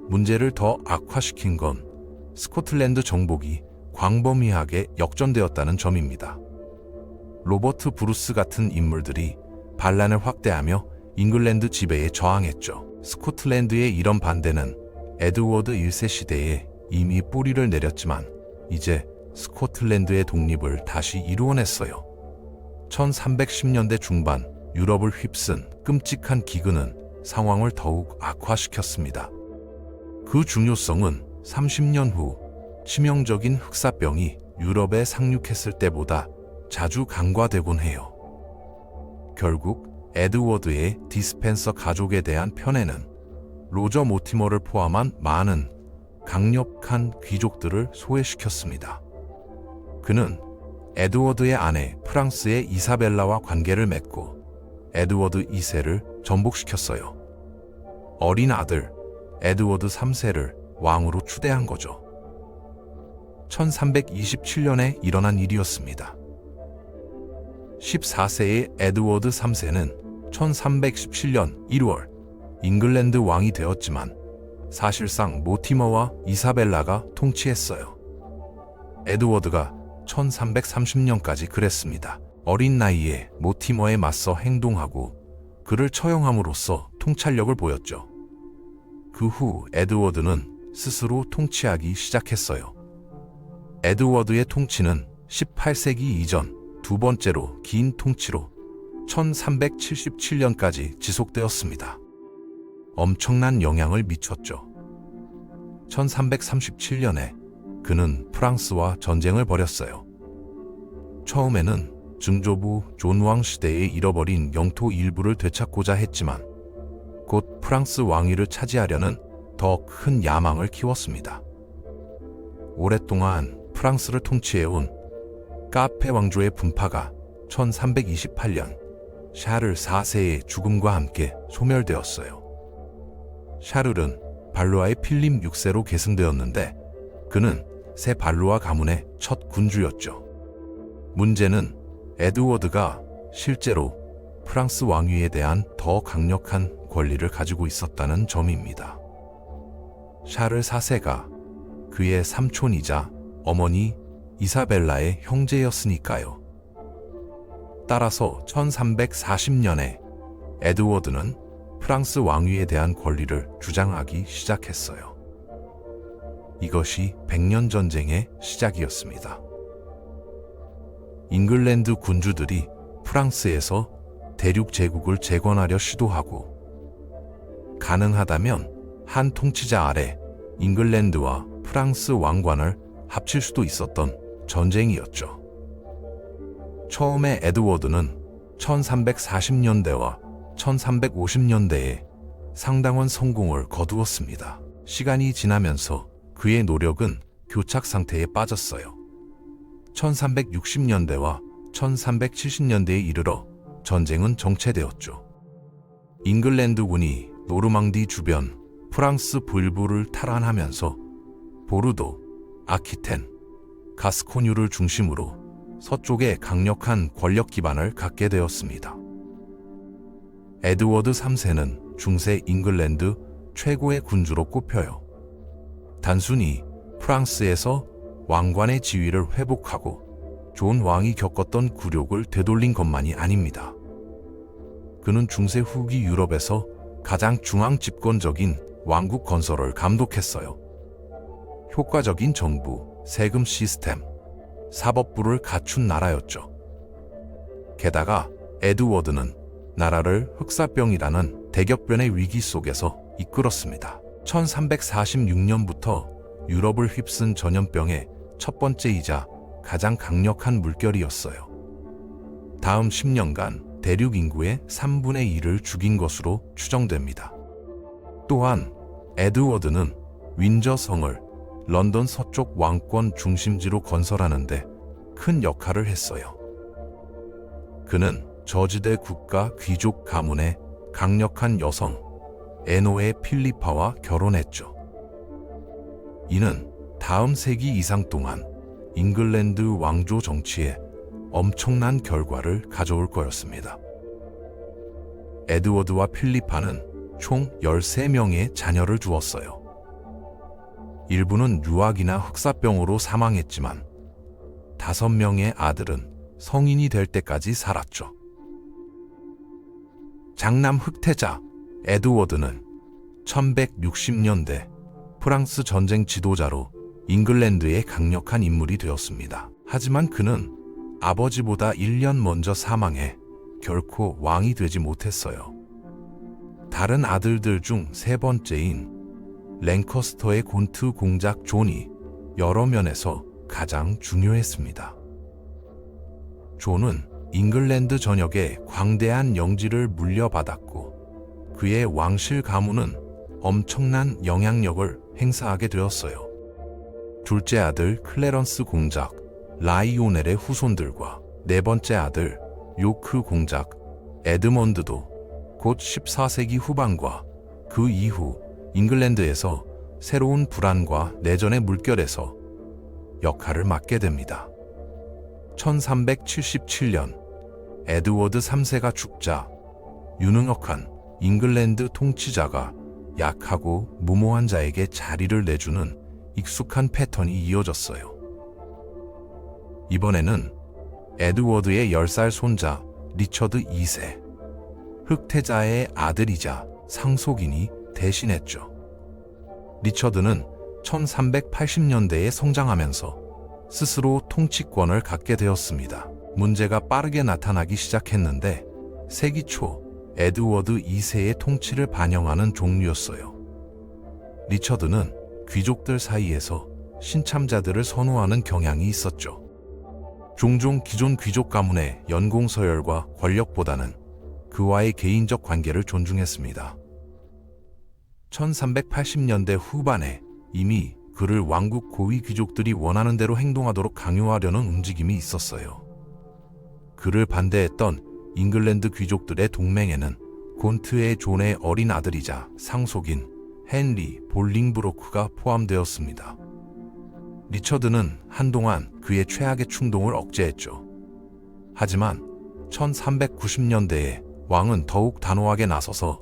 문제를 더 악화시킨 건 스코틀랜드 정복이 광범위하게 역전되었다는 점입니다. 로버트 브루스 같은 인물들이 반란을 확대하며 잉글랜드 지배에 저항했죠. 스코틀랜드의 이런 반대는 에드워드 1세 시대에 이미 뿌리를 내렸지만 이제 스코틀랜드의 독립을 다시 이루어냈어요. 1310년대 중반 유럽을 휩쓴 끔찍한 기근은 상황을 더욱 악화시켰습니다. 그 중요성은 30년 후 치명적인 흑사병이 유럽에 상륙했을 때보다 자주 간과되곤 해요. 결국 에드워드의 디스펜서 가족에 대한 편애는 로저 모티머를 포함한 많은 강력한 귀족들을 소외시켰습니다. 그는 에드워드의 아내 프랑스의 이사벨라와 관계를 맺고 에드워드 2세를 전복시켰어요. 어린 아들 에드워드 3세를 왕으로 추대한 거죠. 1327년에 일어난 일이었습니다. 14세의 에드워드 3세는 1317년 1월 잉글랜드 왕이 되었지만 사실상 모티머와 이사벨라가 통치했어요. 에드워드가 1330년까지 그랬습니다. 어린 나이에 모티머에 맞서 행동하고 그를 처형함으로써 통찰력을 보였죠. 그 후 에드워드는 스스로 통치하기 시작했어요. 에드워드의 통치는 18세기 이전 두 번째로 긴 통치로 1377년까지 지속되었습니다. 엄청난 영향을 미쳤죠. 1337년에 그는 프랑스와 전쟁을 벌였어요. 처음에는 증조부 존 왕 시대에 잃어버린 영토 일부를 되찾고자 했지만 곧 프랑스 왕위를 차지하려는 더 큰 야망을 키웠습니다. 오랫동안 프랑스를 통치해온 카페 왕조의 분파가 1328년 샤를 4세의 죽음과 함께 소멸되었어요. 샤를은 발루아의 필립 6세로 계승되었는데 그는 새 발루아 가문의 첫 군주였죠. 문제는 에드워드가 실제로 프랑스 왕위에 대한 더 강력한 권리를 가지고 있었다는 점입니다. 샤를 4세가 그의 삼촌이자 어머니 이사벨라의 형제였으니까요. 따라서 1340년에 에드워드는 프랑스 왕위에 대한 권리를 주장하기 시작했어요. 이것이 백년 전쟁의 시작이었습니다. 잉글랜드 군주들이 프랑스에서 대륙 제국을 재건하려 시도하고 가능하다면 한 통치자 아래 잉글랜드와 프랑스 왕관을 합칠 수도 있었던 전쟁이었죠. 처음에 에드워드는 1340년대와 1350년대에 상당한 성공을 거두었습니다. 시간이 지나면서 그의 노력은 교착 상태에 빠졌어요. 1360년대와 1370년대에 이르러 전쟁은 정체되었죠. 잉글랜드군이 노르망디 주변 프랑스 불부를 탈환하면서 보르도, 아키텐, 가스코뉴를 중심으로 서쪽에 강력한 권력 기반을 갖게 되었습니다. 에드워드 3세는 중세 잉글랜드 최고의 군주로 꼽혀요. 단순히 프랑스에서 왕관의 지위를 회복하고 존 왕이 겪었던 굴욕을 되돌린 것만이 아닙니다. 그는 중세 후기 유럽에서 가장 중앙 집권적인 왕국 건설을 감독했어요. 효과적인 정부, 세금 시스템, 사법부를 갖춘 나라였죠. 게다가 에드워드는 나라를 흑사병이라는 대격변의 위기 속에서 이끌었습니다. 1346년부터 유럽을 휩쓴 전염병의 첫 번째이자 가장 강력한 물결이었어요. 다음 10년간 대륙 인구의 3분의 1을 죽인 것으로 추정됩니다. 또한 에드워드는 윈저성을 런던 서쪽 왕권 중심지로 건설하는데 큰 역할을 했어요. 그는 저지대 국가 귀족 가문의 강력한 여성 에노의 필리파와 결혼했죠. 이는 다음 세기 이상 동안 잉글랜드 왕조 정치에 엄청난 결과를 가져올 거였습니다. 에드워드와 필리파는 총 13명의 자녀를 두었어요. 일부는 유학이나 흑사병으로 사망했지만 5명의 아들은 성인이 될 때까지 살았죠. 장남 흑태자 에드워드는 1160년대 프랑스 전쟁 지도자로 잉글랜드의 강력한 인물이 되었습니다. 하지만 그는 아버지보다 1년 먼저 사망해 결코 왕이 되지 못했어요. 다른 아들들 중 세 번째인 랭커스터의 곤트 공작 존이 여러 면에서 가장 중요했습니다. 존은 잉글랜드 전역에 광대한 영지를 물려받았고 그의 왕실 가문은 엄청난 영향력을 행사하게 되었어요. 둘째 아들 클래런스 공작 라이오넬의 후손들과 네 번째 아들 요크 공작 에드먼드도 곧 14세기 후반과 그 이후 잉글랜드에서 새로운 불안과 내전의 물결에서 역할을 맡게 됩니다. 1377년 에드워드 3세가 죽자 유능력한 잉글랜드 통치자가 약하고 무모한 자에게 자리를 내주는 익숙한 패턴이 이어졌어요. 이번에는 에드워드의 10살 손자 리처드 2세, 흑태자의 아들이자 상속인이 대신했죠. 리처드는 1380년대에 성장하면서 스스로 통치권을 갖게 되었습니다. 문제가 빠르게 나타나기 시작했는데 세기 초 에드워드 2세의 통치를 반영하는 종류였어요. 리처드는 귀족들 사이에서 신참자들을 선호하는 경향이 있었죠. 종종 기존 귀족 가문의 연공서열과 권력보다는 그와의 개인적 관계를 존중했습니다. 1380년대 후반에 이미 그를 왕국 고위 귀족들이 원하는 대로 행동하도록 강요하려는 움직임이 있었어요. 그를 반대했던 잉글랜드 귀족들의 동맹에는 곤트의 존의 어린 아들이자 상속인 헨리 볼링브로크가 포함되었습니다. 리처드는 한동안 그의 최악의 충동을 억제했죠. 하지만 1390년대에 왕은 더욱 단호하게 나서서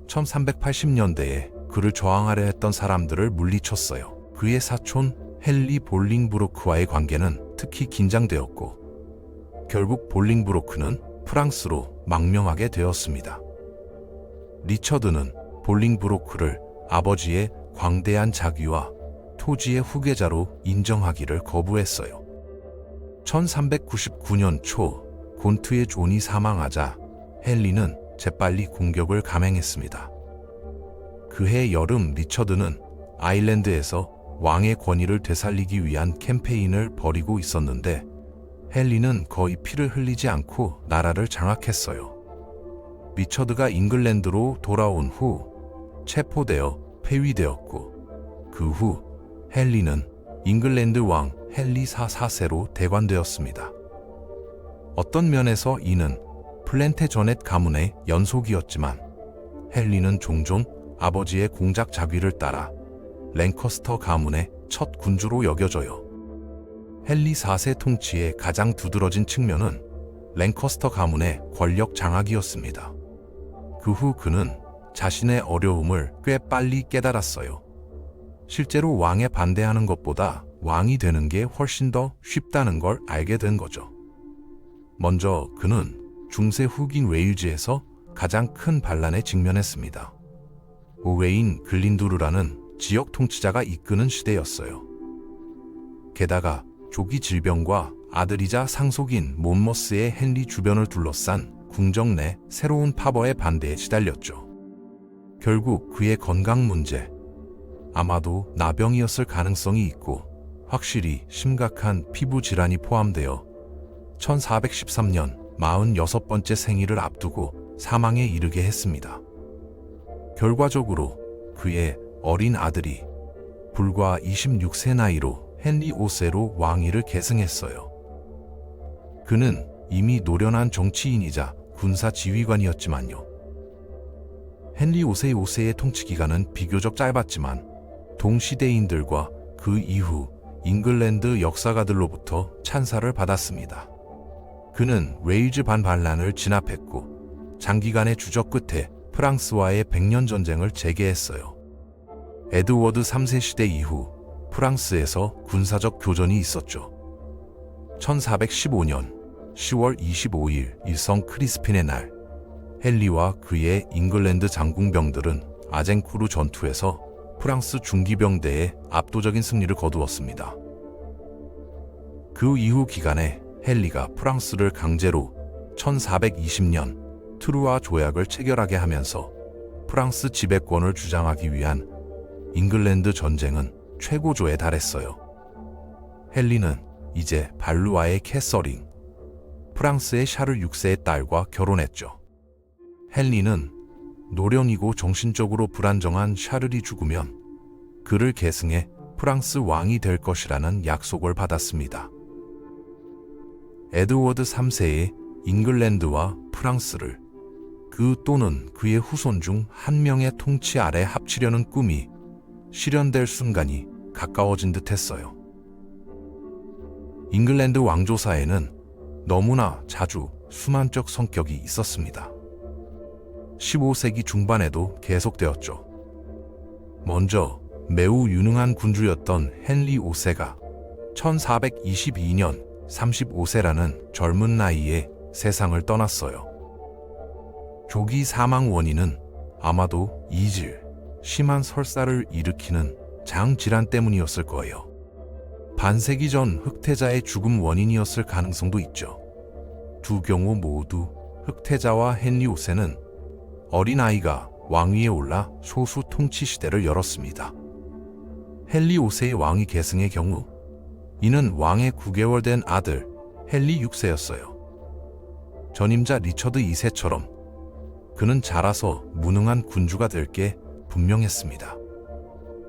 1380년대에 그를 저항하려 했던 사람들을 물리쳤어요. 그의 사촌 헨리 볼링브로크와의 관계는 특히 긴장되었고 결국 볼링브로크는 프랑스로 망명하게 되었습니다. 리처드는 볼링브로크를 아버지의 광대한 자귀와 토지의 후계자로 인정하기를 거부했어요. 1399년 초 곤트의 존이 사망하자 헨리는 재빨리 공격을 감행했습니다. 그해 여름 리처드는 아일랜드에서 왕의 권위를 되살리기 위한 캠페인을 벌이고 있었는데 헨리는 거의 피를 흘리지 않고 나라를 장악했어요. 리처드가 잉글랜드로 돌아온 후 체포되어 폐위되었고 그 후 헨리는 잉글랜드 왕 헨리 4세로 대관되었습니다. 어떤 면에서 이는 플랜테저넷 가문의 연속이었지만 헨리는 종종 아버지의 공작 자귀를 따라 랭커스터 가문의 첫 군주로 여겨져요. 헨리 4세 통치의 가장 두드러진 측면은 랭커스터 가문의 권력 장악이었습니다. 그 후 그는 자신의 어려움을 꽤 빨리 깨달았어요. 실제로 왕에 반대하는 것보다 왕이 되는 게 훨씬 더 쉽다는 걸 알게 된 거죠. 먼저 그는 중세 후긴 웨일즈에서 가장 큰 반란에 직면했습니다. 오웨인 글린두르라는 지역 통치자가 이끄는 시대였어요. 게다가 조기 질병과 아들이자 상속인 몬머스의 헨리 주변을 둘러싼 궁정 내 새로운 파벌의 반대에 시달렸죠. 결국 그의 건강 문제, 아마도 나병이었을 가능성이 있고 확실히 심각한 피부 질환이 포함되어 1413년 46번째 생일을 앞두고 사망에 이르게 했습니다. 결과적으로 그의 어린 아들이 불과 26세 나이로 헨리 5세로 왕위를 계승했어요. 그는 이미 노련한 정치인이자 군사 지휘관이었지만요. 헨리 5세의 통치 기간은 비교적 짧았지만 동시대인들과 그 이후 잉글랜드 역사가들로부터 찬사를 받았습니다. 그는 웨일즈 반반란을 진압했고 장기간의 주적 끝에 프랑스와의 백년 전쟁을 재개했어요. 에드워드 3세 시대 이후 프랑스에서 군사적 교전이 있었죠. 1415년 10월 25일 일성 크리스핀의 날, 헨리와 그의 잉글랜드 장군병들은 아젠쿠르 전투에서 프랑스 중기병대의 압도적인 승리를 거두었습니다. 그 이후 기간에 헨리가 프랑스를 강제로 1420년 트루아 조약을 체결하게 하면서 프랑스 지배권을 주장하기 위한 잉글랜드 전쟁은 최고조에 달했어요. 헨리는 이제 발루아의 캐서린, 프랑스의 샤를 6세의 딸과 결혼했죠. 헨리는 노련이고 정신적으로 불안정한 샤를이 죽으면 그를 계승해 프랑스 왕이 될 것이라는 약속을 받았습니다. 에드워드 3세의 잉글랜드와 프랑스를 그 또는 그의 후손 중 한 명의 통치 아래 합치려는 꿈이 실현될 순간이 가까워진 듯 했어요. 잉글랜드 왕조사에는 너무나 자주 수만적 성격이 있었습니다. 15세기 중반에도 계속되었죠. 먼저 매우 유능한 군주였던 헨리 5세가 1422년 35세라는 젊은 나이에 세상을 떠났어요. 조기 사망 원인은 아마도 이질, 심한 설사를 일으키는 장질환 때문이었을 거예요. 반세기 전 흑태자의 죽음 원인이었을 가능성도 있죠. 두 경우 모두 흑태자와 헨리 5세는 어린아이가 왕위에 올라 소수 통치 시대를 열었습니다. 헨리 5세의 왕위 계승의 경우 이는 왕의 9개월 된 아들 헨리 6세였어요. 전임자 리처드 2세처럼 그는 자라서 무능한 군주가 될 게 분명했습니다.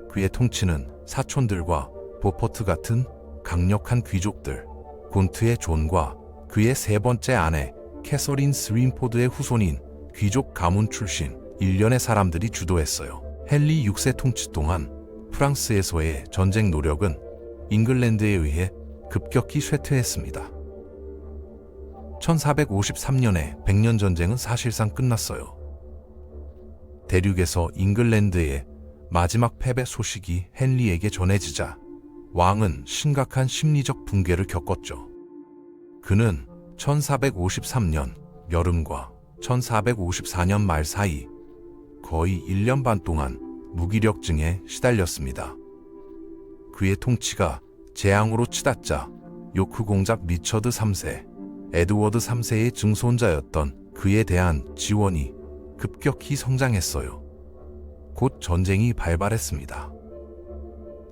그의 통치는 사촌들과 보퍼트 같은 강력한 귀족들, 곤트의 존과 그의 세 번째 아내 캐서린 스윈포드의 후손인 귀족 가문 출신 일련의 사람들이 주도했어요. 헨리 6세 통치 동안 프랑스에서의 전쟁 노력은 잉글랜드에 의해 급격히 쇠퇴했습니다. 1453년에 백년전쟁은 사실상 끝났어요. 대륙에서 잉글랜드의 마지막 패배 소식이 헨리에게 전해지자 왕은 심각한 심리적 붕괴를 겪었죠. 그는 1453년 여름과 1454년 말 사이 거의 1년 반 동안 무기력증에 시달렸습니다. 그의 통치가 재앙으로 치닫자 요크 공작 리처드 3세, 에드워드 3세의 증손자였던 그에 대한 지원이 급격히 성장했어요. 곧 전쟁이 발발했습니다.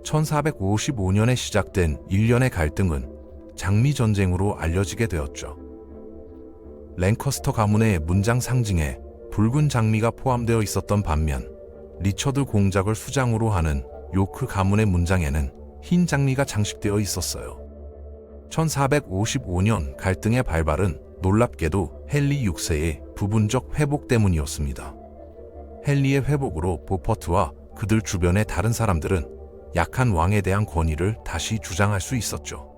1455년에 시작된 일련의 갈등은 장미전쟁으로 알려지게 되었죠. 랭커스터 가문의 문장 상징에 붉은 장미가 포함되어 있었던 반면 리처드 공작을 수장으로 하는 요크 가문의 문장에는 흰 장미가 장식되어 있었어요. 1455년 갈등의 발발은 놀랍게도 헨리 6세의 부분적 회복 때문이었습니다. 헨리의 회복으로 보퍼트와 그들 주변의 다른 사람들은 약한 왕에 대한 권위를 다시 주장할 수 있었죠.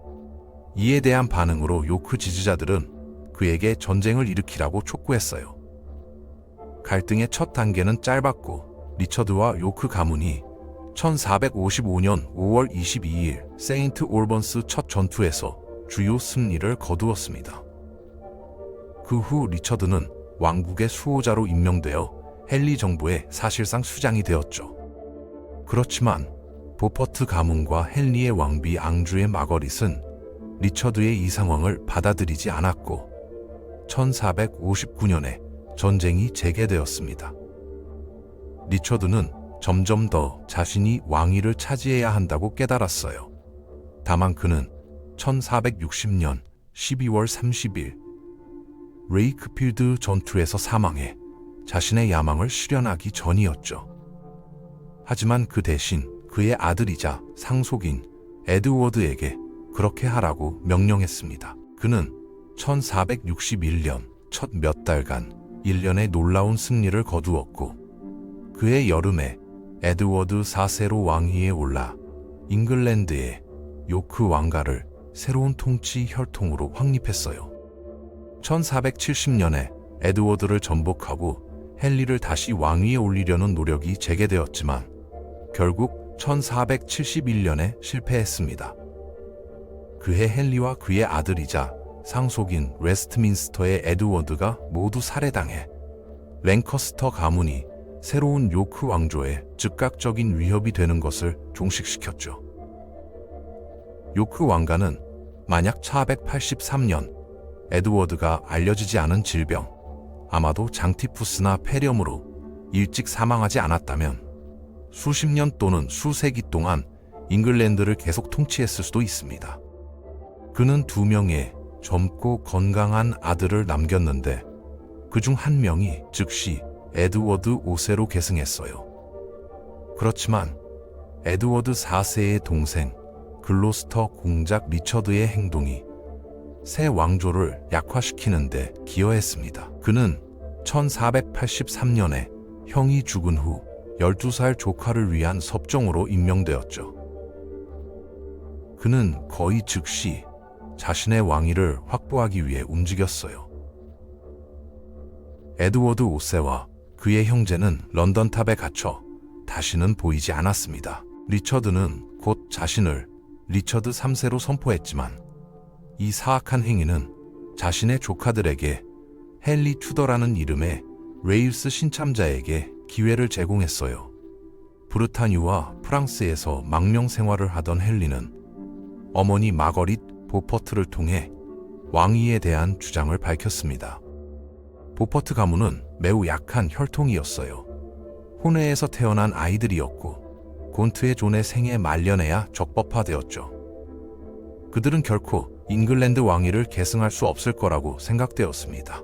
이에 대한 반응으로 요크 지지자들은 그에게 전쟁을 일으키라고 촉구했어요. 갈등의 첫 단계는 짧았고 리처드와 요크 가문이 1455년 5월 22일 세인트 올번스 첫 전투에서 주요 승리를 거두었습니다. 그 후 리처드는 왕국의 수호자로 임명되어 헨리 정부의 사실상 수장이 되었죠. 그렇지만 보퍼트 가문과 헨리의 왕비 앙주의 마거릿은 리처드의 이 상황을 받아들이지 않았고 1459년에 전쟁이 재개되었습니다. 리처드는 점점 더 자신이 왕위를 차지해야 한다고 깨달았어요. 다만 그는 1460년 12월 30일 레이크필드 전투에서 사망해 자신의 야망을 실현하기 전이었죠. 하지만 그 대신 그의 아들이자 상속인 에드워드에게 그렇게 하라고 명령했습니다. 그는 1461년 첫 몇 달간 일련의 놀라운 승리를 거두었고 그해 여름에 에드워드 4세로 왕위에 올라 잉글랜드의 요크 왕가를 새로운 통치 혈통으로 확립했어요. 1470년에 에드워드를 전복하고 헨리를 다시 왕위에 올리려는 노력이 재개되었지만 결국 1471년에 실패했습니다. 그해 헨리와 그의 아들이자 상속인 웨스트민스터의 에드워드가 모두 살해당해 랭커스터 가문이 새로운 요크 왕조에 즉각적인 위협이 되는 것을 종식시켰죠. 요크 왕가는 만약 1483년 에드워드가 알려지지 않은 질병, 아마도 장티푸스나 폐렴으로 일찍 사망하지 않았다면 수십 년 또는 수세기 동안 잉글랜드를 계속 통치했을 수도 있습니다. 그는 2명의 젊고 건강한 아들을 남겼는데 그중 한 명이 즉시 에드워드 5세로 계승했어요. 그렇지만 에드워드 4세의 동생 글로스터 공작 리처드의 행동이 새 왕조를 약화시키는 데 기여했습니다. 그는 1483년에 형이 죽은 후 12살 조카를 위한 섭정으로 임명되었죠. 그는 거의 즉시 자신의 왕위를 확보하기 위해 움직였어요. 에드워드 5세와 그의 형제는 런던탑에 갇혀 다시는 보이지 않았습니다. 리처드는 곧 자신을 리처드 3세로 선포했지만 이 사악한 행위는 자신의 조카들에게 헨리 투더라는 이름의 웨일스 신참자에게 기회를 제공했어요. 브르타뉴와 프랑스에서 망명 생활을 하던 헨리는 어머니 마거릿 보퍼트를 통해 왕위에 대한 주장을 밝혔습니다. 보퍼트 가문은 매우 약한 혈통이었어요. 혼외에서 태어난 아이들이었고 곤트의 존의 생에 말년에야 적법화되었죠. 그들은 결코 잉글랜드 왕위를 계승할 수 없을 거라고 생각되었습니다.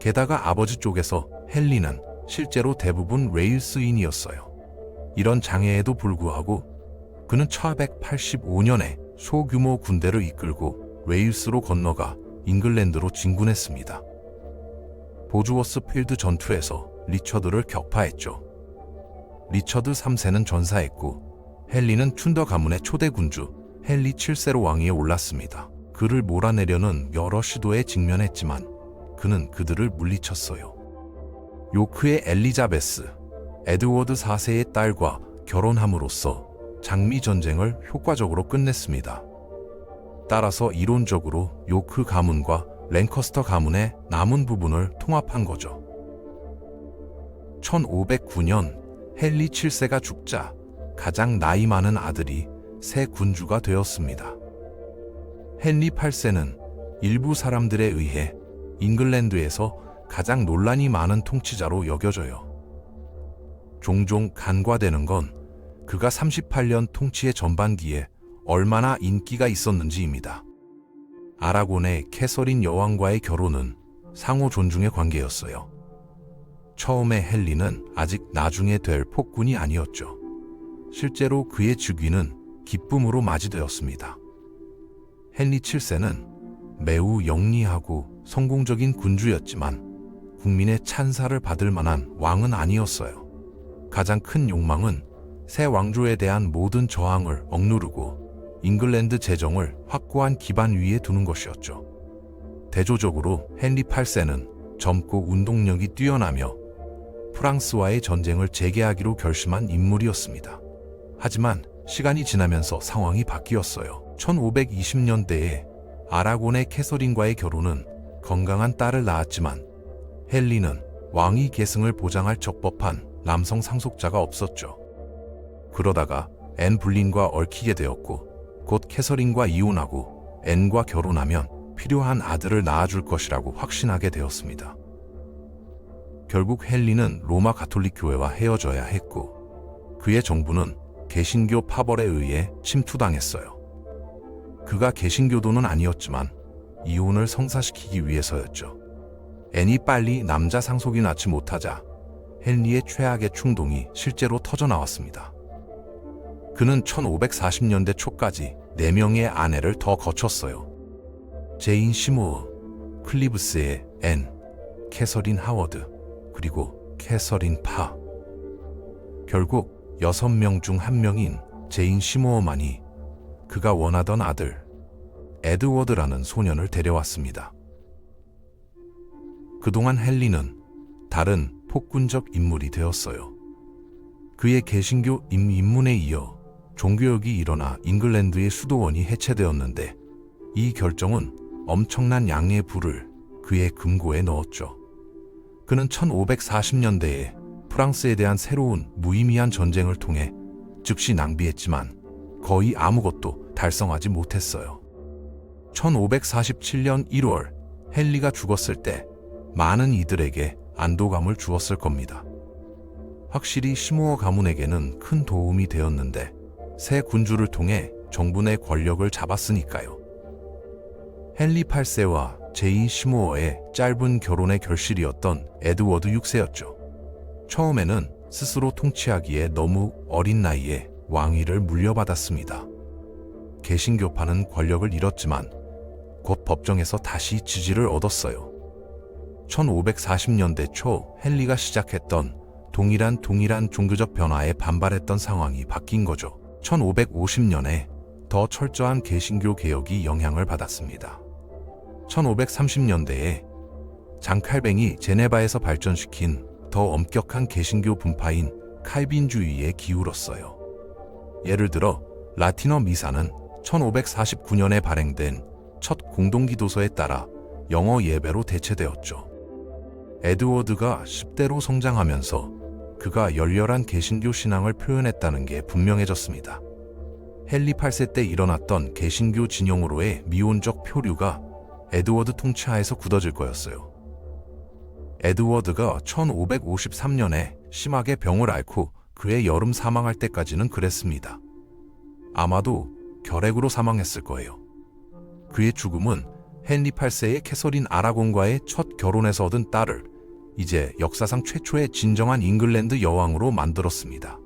게다가 아버지 쪽에서 헨리는 실제로 대부분 웨일스인이었어요. 이런 장애에도 불구하고 그는 1485년에 소규모 군대를 이끌고 웨일스로 건너가 잉글랜드로 진군했습니다. 보주워스 필드 전투에서 리처드를 격파했죠. 리처드 3세는 전사했고 헨리는 툰더 가문의 초대 군주 헨리 7세로 왕위에 올랐습니다. 그를 몰아내려는 여러 시도에 직면했지만 그는 그들을 물리쳤어요. 요크의 엘리자베스, 에드워드 4세의 딸과 결혼함으로써 장미 전쟁을 효과적으로 끝냈습니다. 따라서 이론적으로 요크 가문과 랭커스터 가문의 남은 부분을 통합한 거죠. 1509년 헨리 7세가 죽자 가장 나이 많은 아들이 새 군주가 되었습니다. 헨리 8세는 일부 사람들에 의해 잉글랜드에서 가장 논란이 많은 통치자로 여겨져요. 종종 간과되는 건 그가 38년 통치의 전반기에 얼마나 인기가 있었는지입니다. 아라곤의 캐서린 여왕과의 결혼은 상호 존중의 관계였어요. 처음에 헨리는 아직 나중에 될 폭군이 아니었죠. 실제로 그의 즉위는 기쁨으로 맞이되었습니다. 헨리 7세는 매우 영리하고 성공적인 군주였지만 국민의 찬사를 받을 만한 왕은 아니었어요. 가장 큰 욕망은 새 왕조에 대한 모든 저항을 억누르고 잉글랜드 재정을 확고한 기반 위에 두는 것이었죠. 대조적으로 헨리 8세는 젊고 운동력이 뛰어나며 프랑스와의 전쟁을 재개하기로 결심한 인물이었습니다. 하지만 시간이 지나면서 상황이 바뀌었어요. 1520년대에 아라곤의 캐서린과의 결혼은 건강한 딸을 낳았지만 헨리는 왕위 계승을 보장할 적법한 남성 상속자가 없었죠. 그러다가 앤 불린과 얽히게 되었고 곧 캐서린과 이혼하고 앤과 결혼하면 필요한 아들을 낳아줄 것이라고 확신하게 되었습니다. 결국 헨리는 로마 가톨릭 교회와 헤어져야 했고 그의 정부는 개신교 파벌에 의해 침투당했어요. 그가 개신교도는 아니었지만 이혼을 성사시키기 위해서였죠. 앤이 빨리 남자 상속이 낳지 못하자 헨리의 최악의 충동이 실제로 터져나왔습니다. 그는 1540년대 초까지 4명의 아내를 더 거쳤어요. 제인 시모어, 클리브스의 앤, 캐서린 하워드, 그리고 캐서린 파. 결국 6명 중 1명인 제인 시모어만이 그가 원하던 아들 에드워드라는 소년을 데려왔습니다. 그동안 헨리는 다른 폭군적 인물이 되었어요. 그의 개신교 입문에 이어 종교혁이 일어나 잉글랜드의 수도원이 해체되었는데 이 결정은 엄청난 양의 불을 그의 금고에 넣었죠. 그는 1540년대에 프랑스에 대한 새로운 무의미한 전쟁을 통해 즉시 낭비했지만 거의 아무것도 달성하지 못했어요. 1547년 1월 헨리가 죽었을 때 많은 이들에게 안도감을 주었을 겁니다. 확실히 시무어 가문에게는 큰 도움이 되었는데 새 군주를 통해 정부 내 권력을 잡았으니까요. 헨리 8세와 제인 시무어의 짧은 결혼의 결실이었던 에드워드 6세였죠. 처음에는 스스로 통치하기에 너무 어린 나이에 왕위를 물려받았습니다. 개신교파는 권력을 잃었지만 곧 법정에서 다시 지지를 얻었어요. 1540년대 초 헨리가 시작했던 동일한 종교적 변화에 반발했던 상황이 바뀐 거죠. 1550년에 더 철저한 개신교 개혁이 영향을 받았습니다. 1530년대에 장칼뱅이 제네바에서 발전시킨 더 엄격한 개신교 분파인 칼빈주의에 기울었어요. 예를 들어 라틴어 미사는 1549년에 발행된 첫 공동기도서에 따라 영어 예배로 대체되었죠. 에드워드가 10대로 성장하면서 그가 열렬한 개신교 신앙을 표현했다는 게 분명해졌습니다. 헨리 8세 때 일어났던 개신교 진영으로의 미온적 표류가 에드워드 통치하에서 굳어질 거였어요. 에드워드가 1553년에 심하게 병을 앓고 그의 여름 사망할 때까지는 그랬습니다. 아마도 결핵으로 사망했을 거예요. 그의 죽음은 헨리 8세의 캐서린 아라곤과의 첫 결혼에서 얻은 딸을 이제 역사상 최초의 진정한 잉글랜드 여왕으로 만들었습니다.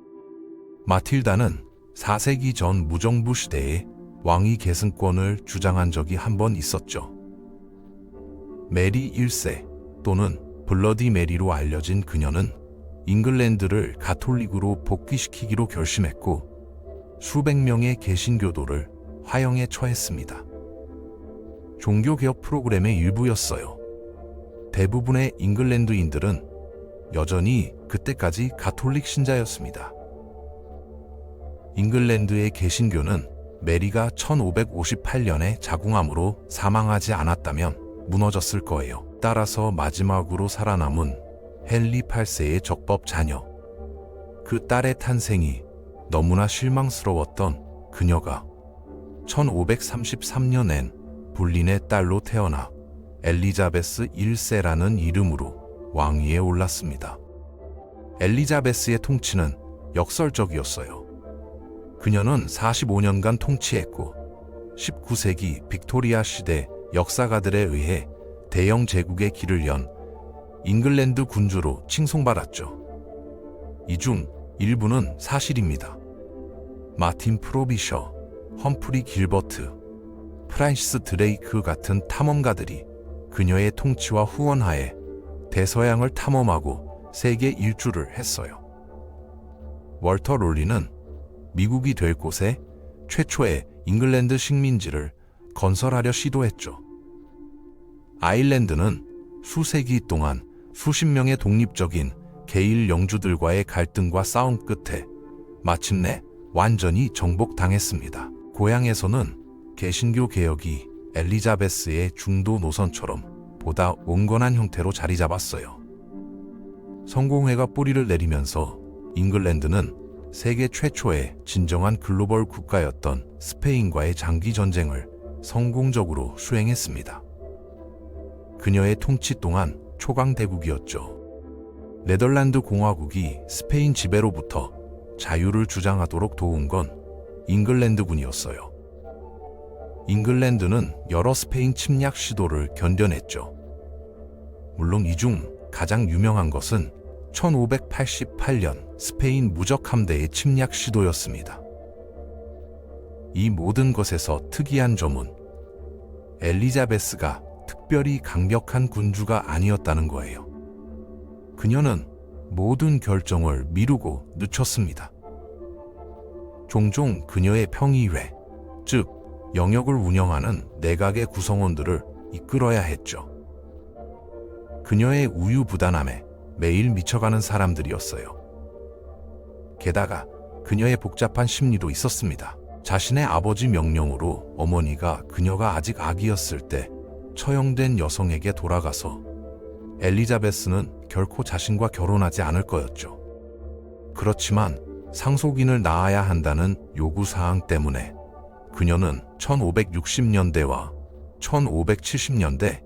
마틸다는 4세기 전 무정부 시대에 왕위 계승권을 주장한 적이 한 번 있었죠. 메리 1세 또는 블러디 메리로 알려진 그녀는 잉글랜드를 가톨릭으로 복귀시키기로 결심했고 수백 명의 개신교도를 화형에 처했습니다. 종교개혁 프로그램의 일부였어요. 대부분의 잉글랜드인들은 여전히 그때까지 가톨릭 신자였습니다. 잉글랜드의 개신교는 메리가 1558년에 자궁암으로 사망하지 않았다면 무너졌을 거예요. 따라서 마지막으로 살아남은 헨리 8세의 적법 자녀, 그 딸의 탄생이 너무나 실망스러웠던 그녀가 1533년엔 불린의 딸로 태어나 엘리자베스 1세라는 이름으로 왕위에 올랐습니다. 엘리자베스의 통치는 역설적이었어요. 그녀는 45년간 통치했고 19세기 빅토리아 시대 역사가들에 의해 대영 제국의 길을 연 잉글랜드 군주로 칭송받았죠. 이 중 일부는 사실입니다. 마틴 프로비셔, 험프리 길버트, 프란시스 드레이크 같은 탐험가들이 그녀의 통치와 후원하에 대서양을 탐험하고 세계 일주를 했어요. 월터 롤리는 미국이 될 곳에 최초의 잉글랜드 식민지를 건설하려 시도했죠. 아일랜드는 수세기 동안 수십 명의 독립적인 게일 영주들과의 갈등과 싸움 끝에 마침내 완전히 정복당했습니다. 고향에서는 개신교 개혁이 엘리자베스의 중도 노선처럼 보다 온건한 형태로 자리 잡았어요. 성공회가 뿌리를 내리면서 잉글랜드는 세계 최초의 진정한 글로벌 국가였던 스페인과의 장기 전쟁을 성공적으로 수행했습니다. 그녀의 통치 동안 초강대국이었죠. 네덜란드 공화국이 스페인 지배로부터 자유를 주장하도록 도운 건 잉글랜드군이었어요. 잉글랜드는 여러 스페인 침략 시도를 견뎌냈죠. 물론 이 중 가장 유명한 것은 1588년 스페인 무적 함대의 침략 시도였습니다. 이 모든 것에서 특이한 점은 엘리자베스가 특별히 강력한 군주가 아니었다는 거예요. 그녀는 모든 결정을 미루고 늦췄습니다. 종종 그녀의 평의회, 즉 영역을 운영하는 내각의 구성원들을 이끌어야 했죠. 그녀의 우유부단함에 매일 미쳐가는 사람들이었어요. 게다가 그녀의 복잡한 심리도 있었습니다. 자신의 아버지 명령으로 어머니가 그녀가 아직 아기였을 때 처형된 여성에게 돌아가서 엘리자베스는 결코 자신과 결혼하지 않을 거였죠. 그렇지만 상속인을 낳아야 한다는 요구사항 때문에 그녀는 1560년대와 1570년대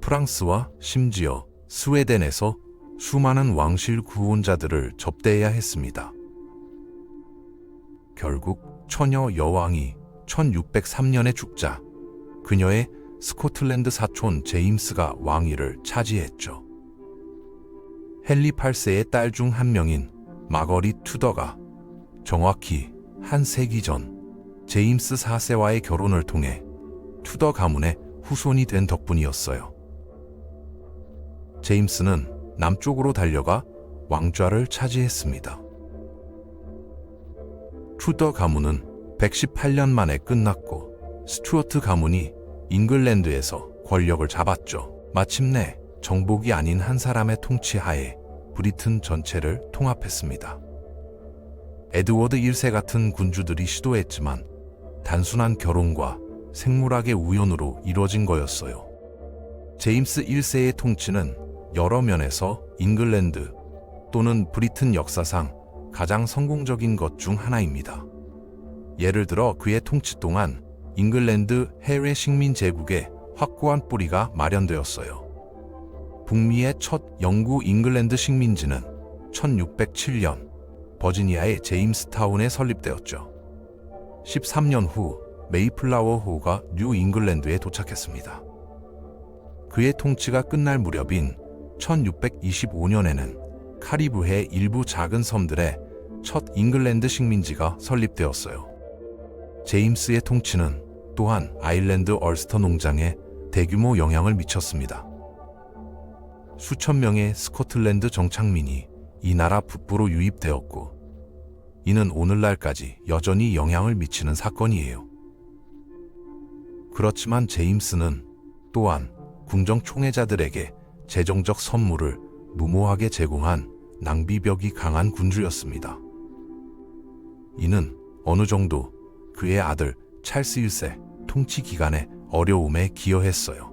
프랑스와 심지어 스웨덴에서 수많은 왕실 구혼자들을 접대해야 했습니다. 결국 처녀 여왕이 1603년에 죽자 그녀의 스코틀랜드 사촌 제임스가 왕위를 차지했죠. 헨리 8세의 딸 중 한 명인 마거릿 투더가 정확히 한 세기 전 제임스 4세와의 결혼을 통해 투더 가문의 후손이 된 덕분이었어요. 제임스는 남쪽으로 달려가 왕좌를 차지했습니다. 투더 가문은 118년 만에 끝났고 스튜어트 가문이 잉글랜드에서 권력을 잡았죠. 마침내 정복이 아닌 한 사람의 통치하에 브리튼 전체를 통합했습니다. 에드워드 1세 같은 군주들이 시도했지만 단순한 결혼과 생물학의 우연으로 이루어진 거였어요. 제임스 1세의 통치는 여러 면에서 잉글랜드 또는 브리튼 역사상 가장 성공적인 것 중 하나입니다. 예를 들어 그의 통치 동안 잉글랜드 해외 식민 제국에 확고한 뿌리가 마련되었어요. 북미의 첫 영구 잉글랜드 식민지는 1607년 버지니아의 제임스타운에 설립되었죠. 13년 후 메이플라워 호가 뉴 잉글랜드에 도착했습니다. 그의 통치가 끝날 무렵인 1625년에는 카리브해 일부 작은 섬들의 첫 잉글랜드 식민지가 설립되었어요. 제임스의 통치는 또한 아일랜드 얼스터 농장에 대규모 영향을 미쳤습니다. 수천 명의 스코틀랜드 정착민이 이 나라 북부로 유입되었고, 이는 오늘날까지 여전히 영향을 미치는 사건이에요. 그렇지만 제임스는 또한 궁정 총애자들에게 재정적 선물을 무모하게 제공한 낭비벽이 강한 군주였습니다. 이는 어느 정도 그의 아들 찰스 1세 통치 기간의 어려움에 기여했어요.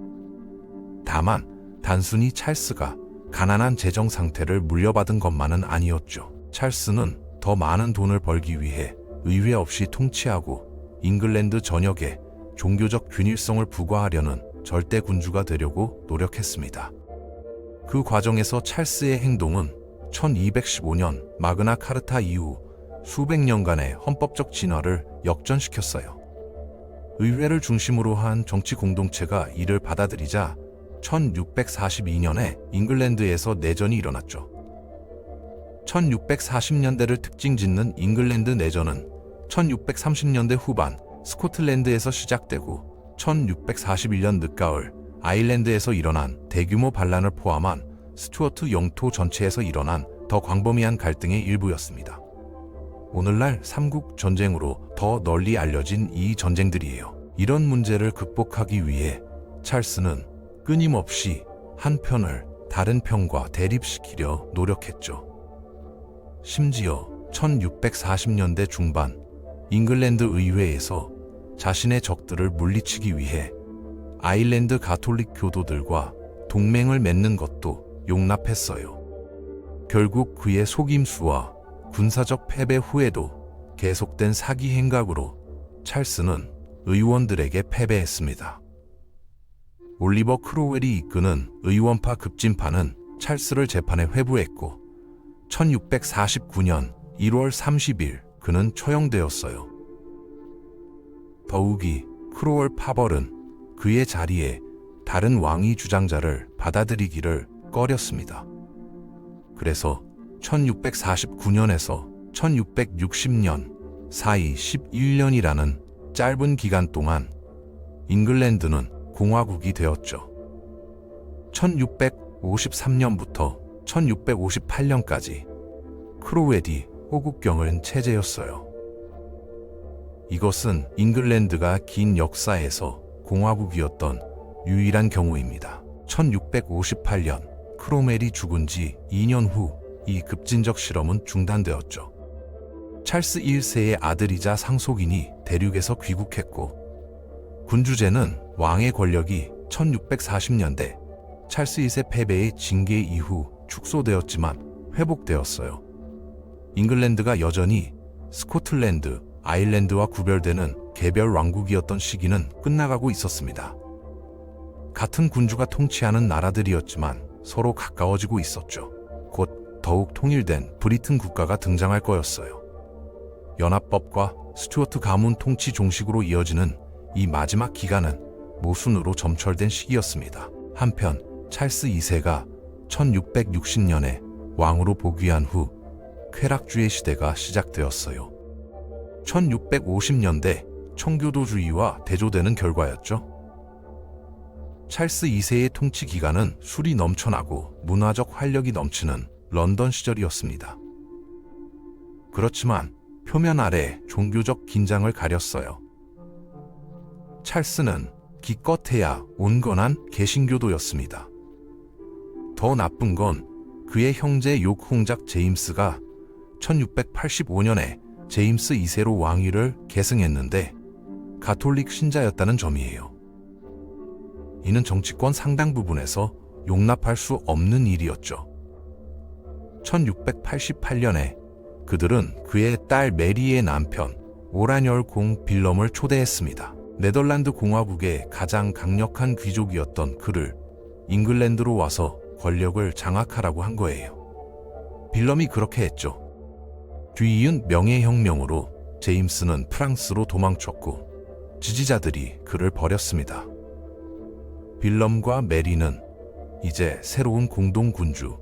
다만 단순히 찰스가 가난한 재정 상태를 물려받은 것만은 아니었죠. 찰스는 더 많은 돈을 벌기 위해 의회 없이 통치하고 잉글랜드 전역에 종교적 균일성을 부과하려는 절대 군주가 되려고 노력했습니다. 그 과정에서 찰스의 행동은 1215년 마그나 카르타 이후 수백 년간의 헌법적 진화를 역전시켰어요. 의회를 중심으로 한 정치 공동체가 이를 받아들이자 1642년에 잉글랜드에서 내전이 일어났죠. 1640년대를 특징 짓는 잉글랜드 내전은 1630년대 후반 스코틀랜드에서 시작되고 1641년 늦가을 아일랜드에서 일어난 대규모 반란을 포함한 스튜어트 영토 전체에서 일어난 더 광범위한 갈등의 일부였습니다. 오늘날 삼국 전쟁으로 더 널리 알려진 이 전쟁들이에요. 이런 문제를 극복하기 위해 찰스는 끊임없이 한 편을 다른 편과 대립시키려 노력했죠. 심지어 1640년대 중반 잉글랜드 의회에서 자신의 적들을 물리치기 위해 아일랜드 가톨릭 교도들과 동맹을 맺는 것도 용납했어요. 결국 그의 속임수와 군사적 패배 후에도 계속된 사기 행각으로 찰스는 의원들에게 패배했습니다. 올리버 크로웰이 이끄는 의원파 급진파는 찰스를 재판에 회부했고 1649년 1월 30일 그는 처형되었어요. 더욱이 크로웰 파벌은 그의 자리에 다른 왕위 주장자를 받아들이기를 꺼렸습니다. 그래서 1649년에서 1660년 사이 11년이라는 짧은 기간 동안 잉글랜드는 공화국이 되었죠. 1653년부터 1658년까지 크로웨디 호국경은 체제였어요. 이것은 잉글랜드가 긴 역사에서 공화국이었던 유일한 경우입니다. 1658년 크로멜이 죽은 지 2년 후 이 급진적 실험은 중단되었죠. 찰스 1세의 아들이자 상속인이 대륙에서 귀국했고, 군주제는 왕의 권력이 1640년대 찰스 1세 패배의 징계 이후 축소되었지만 회복되었어요. 잉글랜드가 여전히 스코틀랜드, 아일랜드와 구별되는 개별 왕국이었던 시기는 끝나가고 있었습니다. 같은 군주가 통치하는 나라들이었지만 서로 가까워지고 있었죠. 곧 더욱 통일된 브리튼 국가가 등장할 거였어요. 연합법과 스튜어트 가문 통치 종식으로 이어지는 이 마지막 기간은 모순으로 점철된 시기였습니다. 한편 찰스 2세가 1660년에 왕으로 복위한 후 쾌락주의 시대가 시작되었어요. 1650년대 청교도주의와 대조되는 결과였죠. 찰스 2세의 통치 기간은 술이 넘쳐나고 문화적 활력이 넘치는 런던 시절이었습니다. 그렇지만 표면 아래 종교적 긴장을 가렸어요. 찰스는 기껏해야 온건한 개신교도였습니다. 더 나쁜 건 그의 형제 욕홍작 제임스가 1685년에 제임스 2세로 왕위를 계승했는데 가톨릭 신자였다는 점이에요. 이는 정치권 상당 부분에서 용납할 수 없는 일이었죠. 1688년에 그들은 그의 딸 메리의 남편 오라뉴얼 공 빌럼을 초대했습니다. 네덜란드 공화국의 가장 강력한 귀족이었던 그를 잉글랜드로 와서 권력을 장악하라고 한 거예요. 빌럼이 그렇게 했죠. 뒤이은 명예혁명으로 제임스는 프랑스로 도망쳤고 지지자들이 그를 버렸습니다. 빌럼과 메리는 이제 새로운 공동군주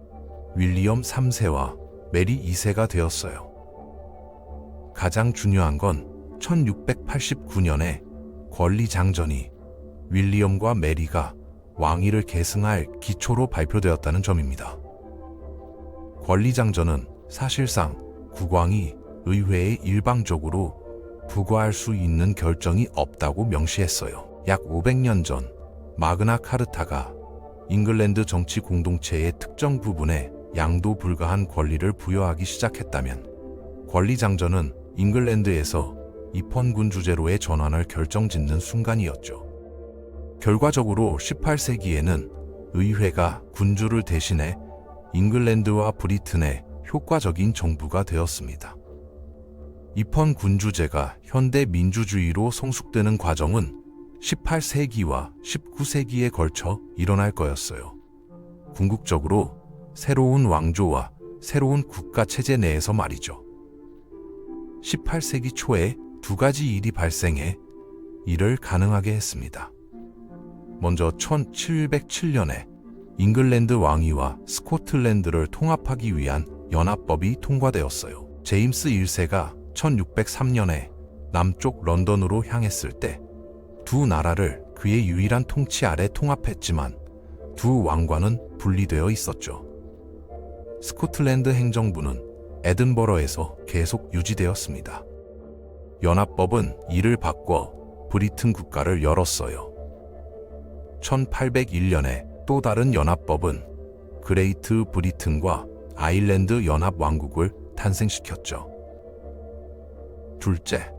윌리엄 3세와 메리 2세가 되었어요. 가장 중요한 건 1689년에 권리장전이 윌리엄과 메리가 왕위를 계승할 기초로 발표되었다는 점입니다. 권리장전은 사실상 국왕이 의회에 일방적으로 부과할 수 있는 결정이 없다고 명시했어요. 약 500년 전 마그나 카르타가 잉글랜드 정치 공동체의 특정 부분에 양도 불가한 권리를 부여하기 시작했다면 권리장전은 잉글랜드에서 입헌군 주제로의 전환을 결정짓는 순간이었죠. 결과적으로 18세기에는 의회가 군주를 대신해 잉글랜드와 브리튼의 효과적인 정부가 되었습니다. 입헌군주제가 현대 민주주의로 성숙되는 과정은 18세기와 19세기에 걸쳐 일어날 거였어요. 궁극적으로 새로운 왕조와 새로운 국가체제 내에서 말이죠. 18세기 초에 두 가지 일이 발생해 이를 가능하게 했습니다. 먼저 1707년에 잉글랜드 왕위와 스코틀랜드를 통합하기 위한 연합법이 통과되었어요. 제임스 1세가 1603년에 남쪽 런던으로 향했을 때 두 나라를 그의 유일한 통치 아래 통합했지만 두 왕과는 분리되어 있었죠. 스코틀랜드 행정부는 에든버러에서 계속 유지되었습니다. 연합법은 이를 바꿔 브리튼 국가를 열었어요. 1801년에 또 다른 연합법은 그레이트 브리튼과 아일랜드 연합왕국을 탄생시켰죠. 둘째,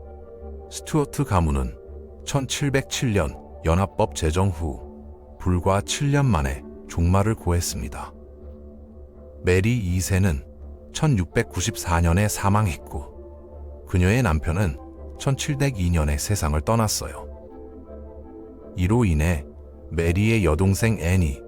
스튜어트 가문은 1707년 연합법 제정 후 불과 7년 만에 종말을 고했습니다. 메리 2세는 1694년에 사망했고 그녀의 남편은 1702년에 세상을 떠났어요. 이로 인해 메리의 여동생 앤이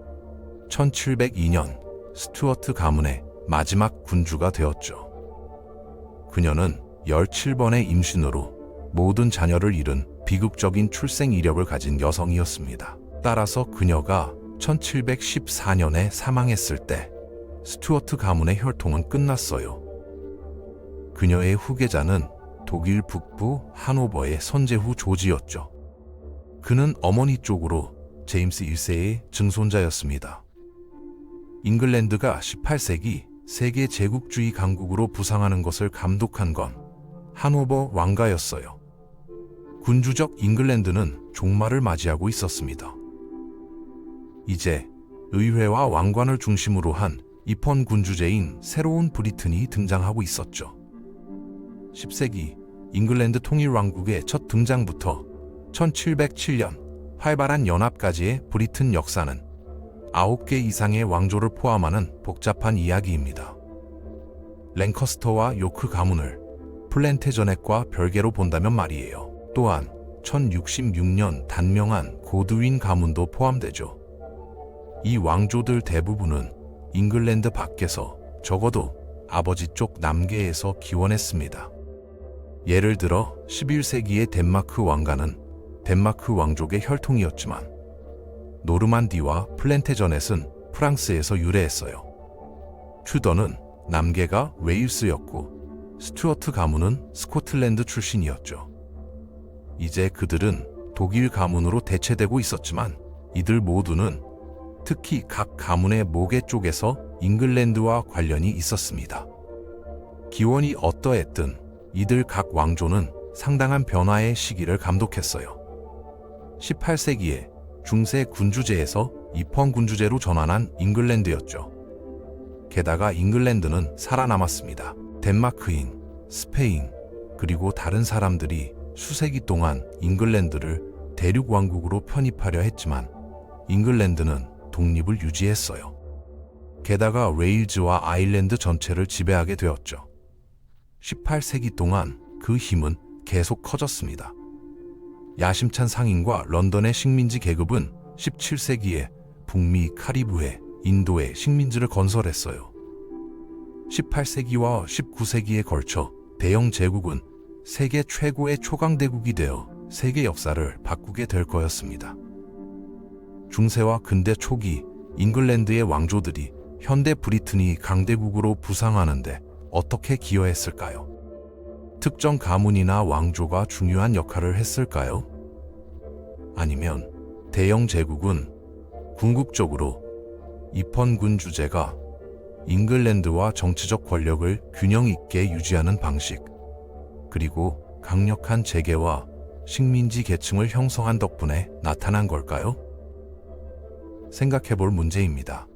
1702년 스튜어트 가문의 마지막 군주가 되었죠. 그녀는 17번의 임신으로 모든 자녀를 잃은 비극적인 출생 이력을 가진 여성이었습니다. 따라서 그녀가 1714년에 사망했을 때 스튜어트 가문의 혈통은 끝났어요. 그녀의 후계자는 독일 북부 하노버의 선제후 조지였죠. 그는 어머니 쪽으로 제임스 1세의 증손자였습니다. 잉글랜드가 18세기 세계 제국주의 강국으로 부상하는 것을 감독한 건 하노버 왕가였어요. 군주적 잉글랜드는 종말을 맞이하고 있었습니다. 이제 의회와 왕관을 중심으로 한 입헌 군주제인 새로운 브리튼이 등장하고 있었죠. 10세기 잉글랜드 통일왕국의 첫 등장부터 1707년 활발한 연합까지의 브리튼 역사는 9개 이상의 왕조를 포함하는 복잡한 이야기입니다. 랭커스터와 요크 가문을 플랜테저넷과 별개로 본다면 말이에요. 또한 1066년 단명한 고드윈 가문도 포함되죠. 이 왕조들 대부분은 잉글랜드 밖에서 적어도 아버지 쪽 남계에서 기원했습니다. 예를 들어 11세기의 덴마크 왕가는 덴마크 왕족의 혈통이었지만 노르만디와 플랜테저넷은 프랑스에서 유래했어요. 튜더는 남계가 웨일스였고 스튜어트 가문은 스코틀랜드 출신이었죠. 이제 그들은 독일 가문으로 대체되고 있었지만 이들 모두는 특히 각 가문의 모계 쪽에서 잉글랜드와 관련이 있었습니다. 기원이 어떠했든 이들 각 왕조는 상당한 변화의 시기를 감독했어요. 18세기에 중세 군주제에서 입헌 군주제로 전환한 잉글랜드였죠. 게다가 잉글랜드는 살아남았습니다. 덴마크인, 스페인, 그리고 다른 사람들이 수세기 동안 잉글랜드를 대륙 왕국으로 편입하려 했지만 잉글랜드는 독립을 유지했어요. 게다가 웨일즈와 아일랜드 전체를 지배하게 되었죠. 18세기 동안 그 힘은 계속 커졌습니다. 야심찬 상인과 런던의 식민지 계급은 17세기에 북미 카리브해, 인도에 식민지를 건설했어요. 18세기와 19세기에 걸쳐 대영 제국은 세계 최고의 초강대국이 되어 세계 역사를 바꾸게 될 거였습니다. 중세와 근대 초기 잉글랜드의 왕조들이 현대 브리튼이 강대국으로 부상하는데 어떻게 기여했을까요? 특정 가문이나 왕조가 중요한 역할을 했을까요? 아니면 대영 제국은 궁극적으로 입헌군 주제가 잉글랜드와 정치적 권력을 균형 있게 유지하는 방식, 그리고 강력한 재계와 식민지 계층을 형성한 덕분에 나타난 걸까요? 생각해볼 문제입니다.